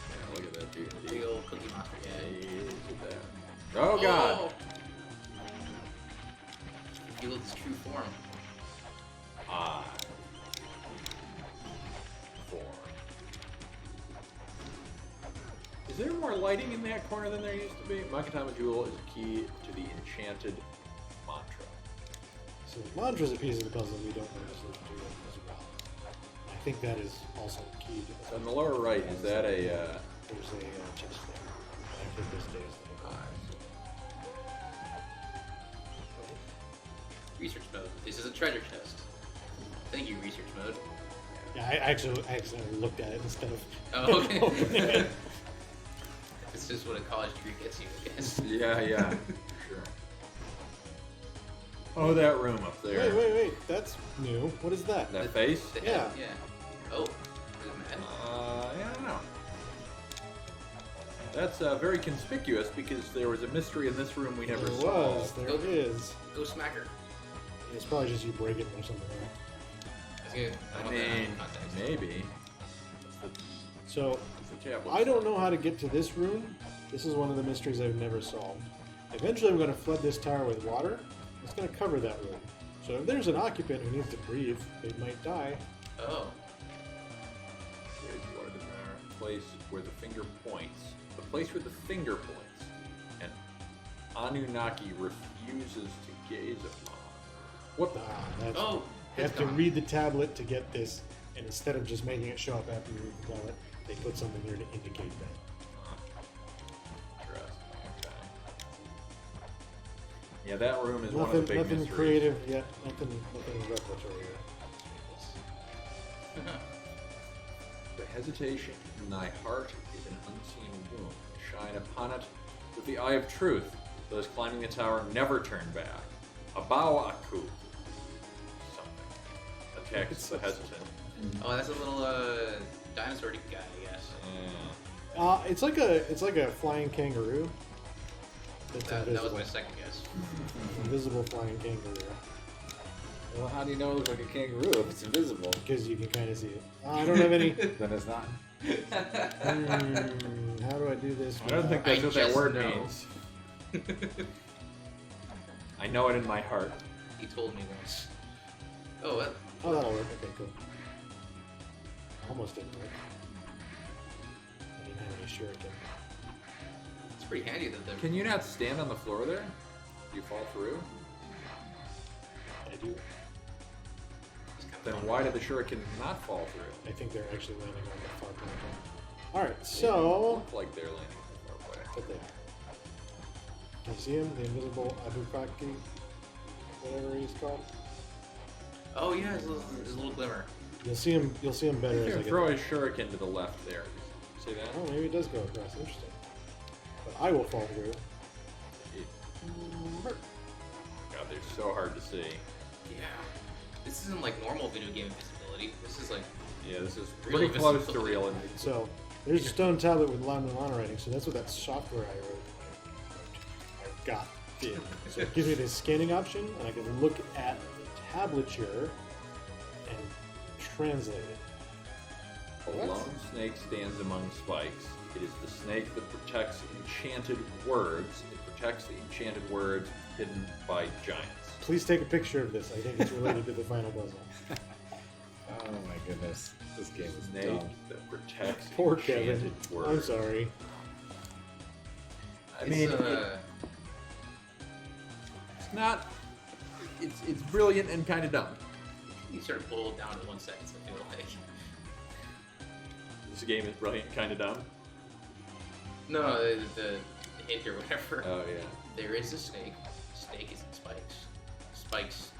Yeah, look at that dude. Big old Cookie Monster. Hey, Yeah. look at that. Oh god! Feel its true form. Ah. Form. Is there more lighting in that corner than there used to be? Makatama Jewel is a key to the enchanted mantra. So the mantra's a piece of the puzzle we don't know to do as well. I think that is also key to So the on the lower right, is that a... There's a chest there. I think this day is the Research mode. This is a treasure chest. Thank you, research mode. Yeah, I actually looked at it instead of. Oh, okay. opening it. This is what a college degree gets you, I guess. Yeah, sure. Oh, that room up there. Wait. That's new. What is that? That face? The Yeah. head, yeah. Oh, is it mad? Yeah, I don't know. That's very conspicuous because there was a mystery in this room we never There saw. was. There it is. Go smack her. It's probably just you break it or something. Right? That's good. I mean, maybe. So It's the tablet. I don't know how to get to this room. This is one of the mysteries I've never solved. Eventually, I'm going to flood this tower with water. It's going to cover that room. So if there's an occupant who needs to breathe, they might die. Oh. There's what in there. Place where the finger points. The place where the finger points. And Anunnaki refuses to gaze upon. What the? That's, Oh, you have it's to gone. read the tablet to get this, and instead of just making it show up after you read the tablet, they put something here to indicate that. Interesting. Okay. Yeah, that room is one of the Nothing, big nothing mysteries. creative yet. Nothing revelatory yet. The hesitation in thy heart is an unseen wound. Shine upon it with the eye of truth. Those climbing the tower never turn back. Abao Aku. Something. Attacks the hesitant. Oh, that's a little dinosaur guy, I guess. Yeah. It's like a flying kangaroo. That's That was invisible. my second guess. Invisible flying kangaroo. Well, how do you know it looks like a kangaroo if it's invisible? Because you can kind of see it. I don't have any. Then it's not. How do I do this? I don't think that's I what that just word know. means. I know it in my heart. He told me once. Oh, what? Oh, that'll work. Okay, cool. Almost didn't work. I didn't have any shuriken. It's pretty handy that the Can you not stand on the floor there? Do you fall through? I do. it's kind of Then fun. why did the shuriken not fall through? I think they're actually landing on the far corner. Alright, so. Look like they're landing far away. What they Can you see him? The invisible Abukaki? Whatever he's called. Oh yeah, his little glimmer. You'll see him better You as I can get throw there. a shuriken to the left there. See that? Oh, maybe it does go across. Interesting. But I will fall through. God, they're so hard to see. Yeah. This isn't like normal video game invisibility. This is like Yeah, this is Real pretty close to visibility. real. So, There's a stone tablet with Mulana writing, so that's what that software I wrote. I got did. So it gives me this scanning option, and I can look at the tablature and translate it. A lone snake stands among spikes. It is the snake that protects enchanted words. It protects the enchanted words hidden by giants. Please take a picture of this. I think it's related to the final puzzle. Oh my goodness. This game is Snake dumb. that protects Poor enchanted Kevin. words. I'm sorry. I mean, it's not. It's brilliant and kind of dumb. you sort of boiled down to 1 sentence, I feel like. This game is brilliant and kind of dumb. No, the hint or whatever. Oh yeah. There is a snake. Snake is in spikes. Spikes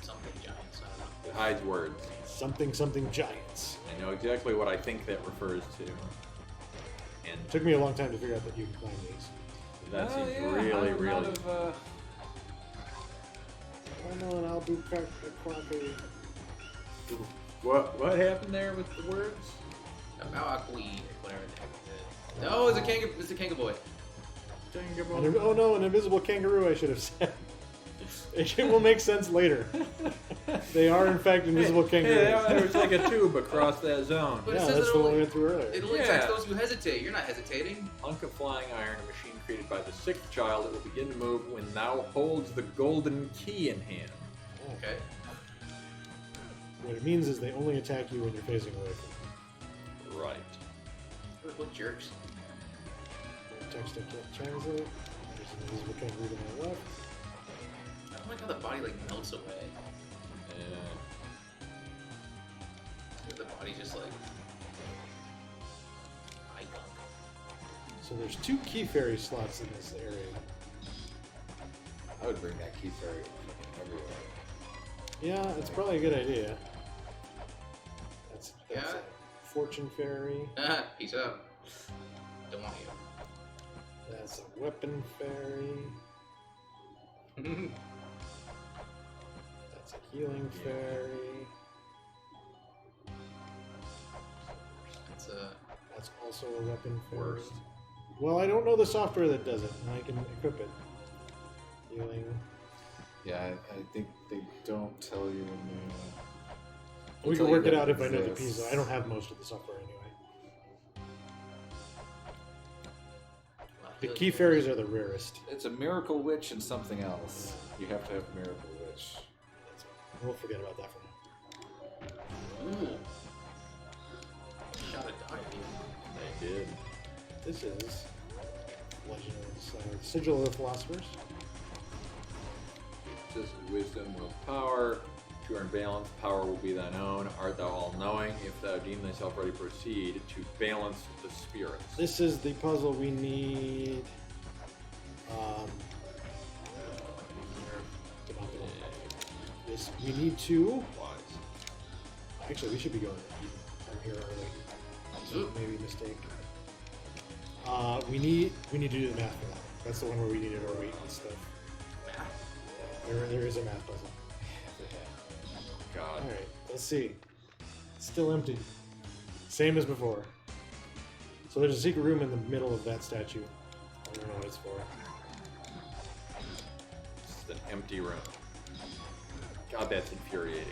something giants. I don't know. It hides words. Something giants. I know exactly what I think that refers to. And It took me a long time to figure out that you could climb these. that seems yeah, really, I'm really. out of, I know an Albuquerque. What happened there with the words? Mawakwi, whatever the heck it is. No, it's a kangaroo. It's a kangaroo boy. Oh no, an invisible kangaroo, I should have said. It will make sense later. They are, in fact, invisible kangaroos. Hey, there was like a tube across that zone. But it Yeah, says that's it the one only- we went through earlier. It only Yeah. attacks those who hesitate. You're not hesitating. Hunk of flying iron, a machine created by the sixth child that will begin to move when thou holds the golden key in hand. Okay. What it means is they only attack you when you're facing away from them. Right. What jerks. Text I can't translate. There's an invisible kangaroo to my left. I don't like how the body like melts away. The body's just like eye gunk. So there's 2 key fairy slots in this area. I would bring that key fairy fucking everywhere. Yeah, it's probably a good idea. That's Yeah. a fortune fairy. Peace out. Don't want you. That's a weapon fairy. That's a healing fairy. That's also a weapon fairy. Worst. Well, I don't know the software that does it, and I can equip it. Healing. Yeah, I think they don't tell you when you... We Until can work you it get out if I know the this. pieces. I don't have most of the software anyway. The key fairies are the rarest. It's a miracle witch and something else. You have to have miracle witch. We'll forget about that for now. Ooh. Shot a dog. They did. This is Legend of the Sigil of the Philosophers. This is wisdom, will power. To earn balance, power will be thine own. Art thou all-knowing? If thou deem thyself ready, proceed to balance the spirits. This is the puzzle we need. This we need to. Wise. Actually, we should be going from here early. Oop. Maybe a mistake. We need to do the math for that. That's the one where we needed our weight and stuff. There is a math puzzle. God. All right, let's see. It's still empty. Same as before. So there's a secret room in the middle of that statue. I don't know what it's for. It's an empty room. God, that's infuriating.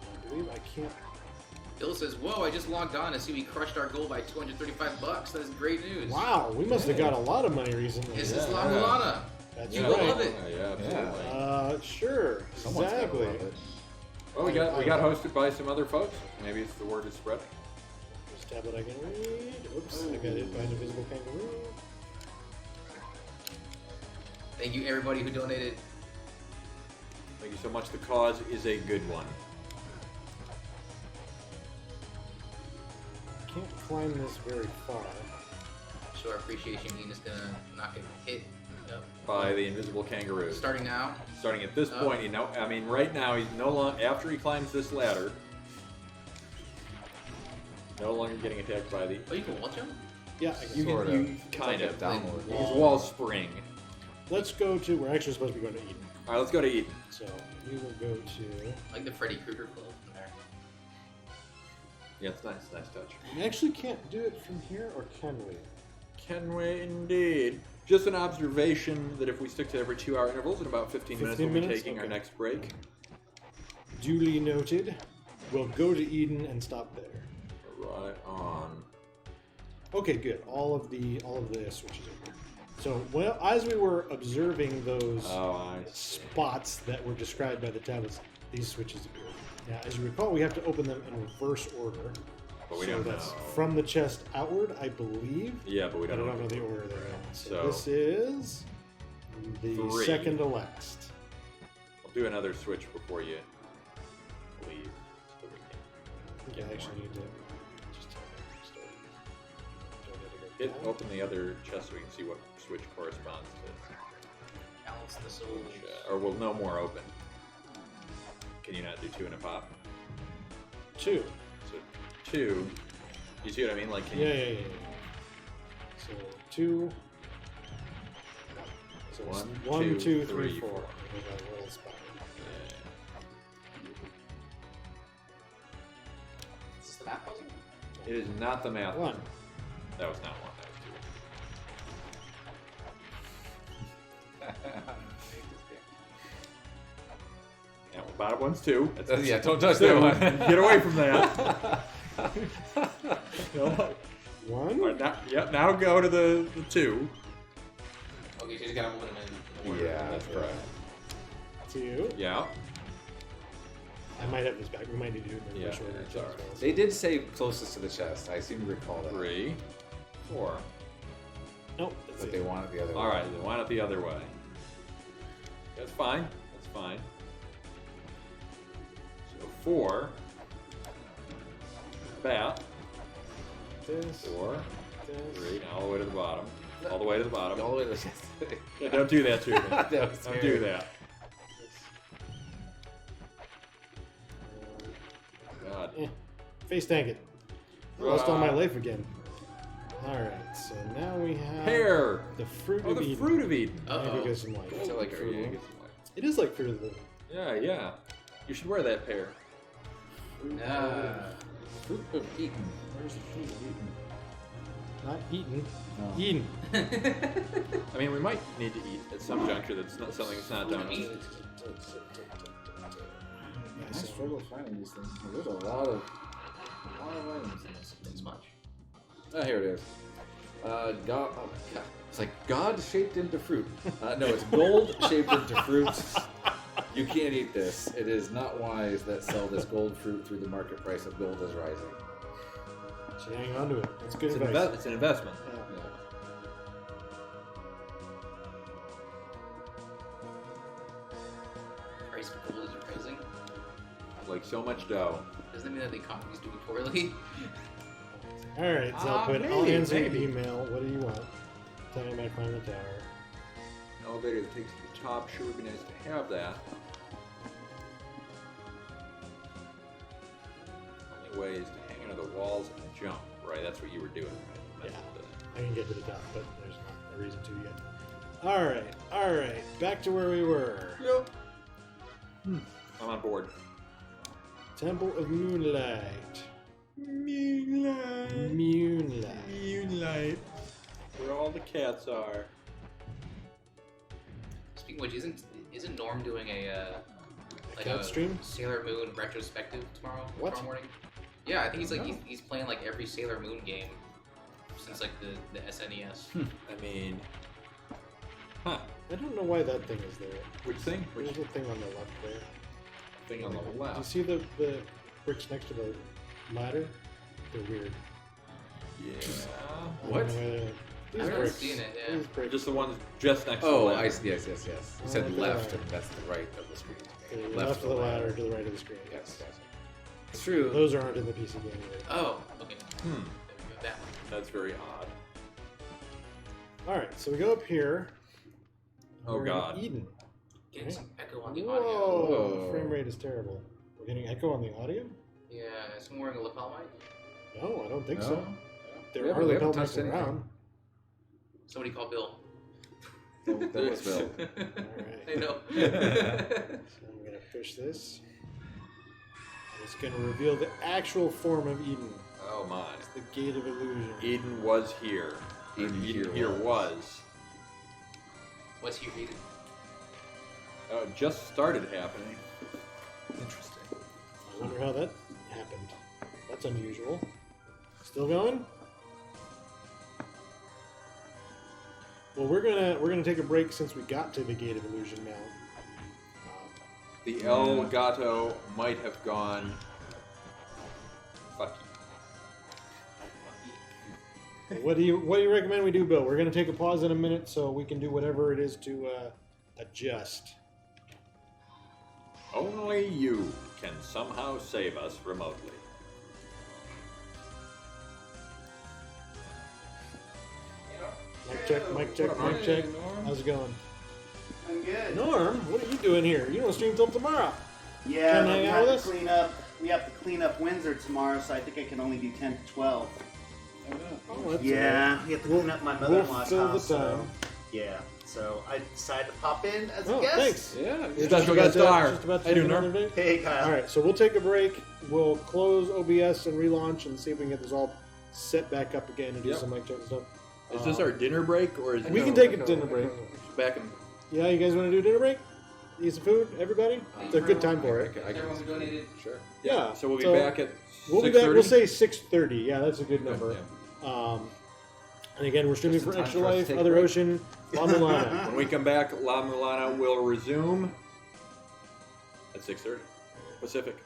I believe I can't. Bill says, "Whoa! I just logged on to see we crushed our goal by $235. That's great news." Wow, we must have got a lot of money recently. This Yeah. is La Mulana. That's You right. will love it. Yeah, absolutely. Sure. Someone's gotta Exactly. love it. Well, we got hosted by some other folks. Maybe it's the word is spreading. There's a tablet I can read. Oops, I got hit by an invisible kangaroo. Thank you, everybody who donated. Thank you so much. The cause is a good one. Can't climb this very far. Show our appreciation. Ian is gonna not get hit. Yep. By the invisible kangaroo. Starting now. Starting at this Oh. point, I mean, right now, he's no longer, after he climbs this ladder, no longer getting attacked by the, Oh, you can wall jump? Yeah, I you can. Sort can, of. you It's kind like a of, downward. he's wall spring. Let's go to. We're actually supposed to be going to Eden. All right, let's go to Eden. So we will go to. Like the Freddy Krueger club in there. Yeah, it's nice. Nice touch. We actually can't do it from here, or can we? Can we indeed? Just an observation that if we stick to every 2-hour intervals, in about 15 minutes, 15 we'll be minutes? taking our Okay. next break. Duly noted. We'll go to Eden and stop there. Right on. Okay, good. All of the switches are here. So, well, as we were observing those I spots that were described by the tablets, these switches appeared. Now, as you recall, we have to open them in reverse order. But we so don't that's know. from the chest outward, I believe. Yeah, but we But I don't don't know the order they're in. So So- this is the 3. second to last. I'll do another switch before you leave. So we I think Get I actually more. need to just tell me the story. Do I need to can go down? open the other chest so we can see what switch corresponds to. Balance the souls. Or we'll no more open. Can you not do 2 in a pop? 2. So 2. You see what I mean? Like, can Yeah, you? yeah, yeah. So 2. So it's 1, 1, 2, 2, 3, 3, 4. 4. There's that little spot. Is this the map puzzle? It is not the math. 1. That was not 1. That was 2. Yeah, well, bottom one's 2. That's Yeah, don't touch 2. that one. Get away from that. No. 1. All right, now go to the 2. Okay, so you just gotta open them in order. Yeah, that's correct. 2. Yeah. I might have this back. We might need to do it in Yeah, reverse order. it's as alright. well. They did say closest to the chest. I seem to recall that. 3, 4. Nope. That's But it. they want it the other way. All right, then why not the other way? That's fine. That's fine. So 4. Bat. This. 4. This. 3. Now all the way to the bottom. All the way to the bottom. All the way to the chest. Yeah, don't do that to me. That was Don't scary. do that. This. God. Face tank it. I lost all my life again. Alright, so now we have Pear. the fruit Oh, of the Eden. fruit of Eden. Maybe Uh-oh. get some life. Is it like There fruit you of go. It is like fruit of the Eden. Yeah, yeah. You should wear that pear. Nah. Fruit of Eden. Where's the fruit of Eden? Not eaten. No. Eden. I mean, we might need to eat at some juncture. That's not something that's not done. I struggle finding these things. There's a lot of items in this. Thanks much. Oh, here it is. God. Oh, God. It's like God shaped into fruit. No, it's gold shaped into fruit. You can't eat this. It is not wise that sell this gold fruit through the market price of gold is rising. So hang on to it. That's good It's, advice. it's an investment. Yeah. Price for gold is rising. Like so much dough. Doesn't that mean that the economy's doing poorly? Alright, so I'll I'll maybe, answer your maybe. email. What do you want? Tell me about climbing the tower. An elevator that takes you to the top. Sure would be nice to have that. Only way is to hang onto the walls and jump, right? That's what you were doing, right? That's Yeah. what I can get to the top, but there's not a reason to yet. Alright. Back to where we were. Yep. I'm on board. Temple of Moonlight. Moonlight. Moonlight. Moonlight. Where all the cats are. Speaking of which, isn't Norm doing a like cat a stream? Sailor Moon retrospective tomorrow? What? Tomorrow morning? Yeah, I think he's like No. he's playing like every Sailor Moon game since like the SNES. I mean, huh? I don't know why that thing is there. Which thing? Which There's a thing on the left there. thing on the Do you left? see the bricks next to the ladder? They're weird. Yeah. I What? don't know whether- These I've never bricks. seen it, yeah. These bricks. Just the ones just next to the Oh, left. I see. Yes. You said Oh, left, okay. and that's the right of the screen. To the left of the ladder, to the right of the screen. Yes. It's true. Those aren't in the PC game either. Oh, okay. Hmm. There we go, that one. That's very odd. Alright, so we go up here. Oh, We're in God. Eden. Getting Okay. some echo on the Whoa! audio. Whoa. Frame rate is terrible. We're getting echo on the audio? Yeah, is someone wearing a lapel mic? No, I don't think No. so. There Yeah, are but we lapel haven't touched mics anything. around. Somebody call Bill. That was Bill. Alright. I know. So I'm gonna push this. It's going to reveal the actual form of Eden. Oh my. It's the Gate of Illusion. Eden was here. Eden here was. What's here, Eden? It just started happening. Interesting. I wonder how that happened. That's unusual. Still going? Well, we're gonna take a break since we got to the Gate of Illusion now. The El Gato might have gone. Fuck you. What do you recommend we do, Bill? We're gonna take a pause in a minute so we can do whatever it is to adjust. Only you can somehow save us remotely. Mic check, mic check, mic check. How's it going? I'm good. Norm, what are you doing here? You don't stream till tomorrow. Yeah, Can but I we hang out have with to us? clean up. We have to clean up Windsor tomorrow, so I think I can only do 10 to 12. Oh, that's Yeah, we have to clean up my We'll mother-in-law's fill the house. So, time. yeah, so I decided to pop in as Oh, a guest. thanks. Yeah. You're Special just guest about star. to- just about to How you take doing, another Norm? day? Hey, Kyle. All right, so we'll take a break. We'll close OBS and relaunch and see if we can get this all set back up again and do Yep. some mic check and stuff. Is this our dinner break or is it We can take a dinner break. back in? Yeah, you guys want to do a dinner break? Eat some food, everybody? It's a good time for it. Everyone donated. Sure. Yeah. So we'll be back at We'll be back. 6:30? We'll say 6:30. Yeah, that's a good number. Yeah. And again, we're streaming Just in for time Extra for us to Life, take a Other break. Ocean, La Mulana. When we come back, La Mulana will resume at 6:30 Pacific.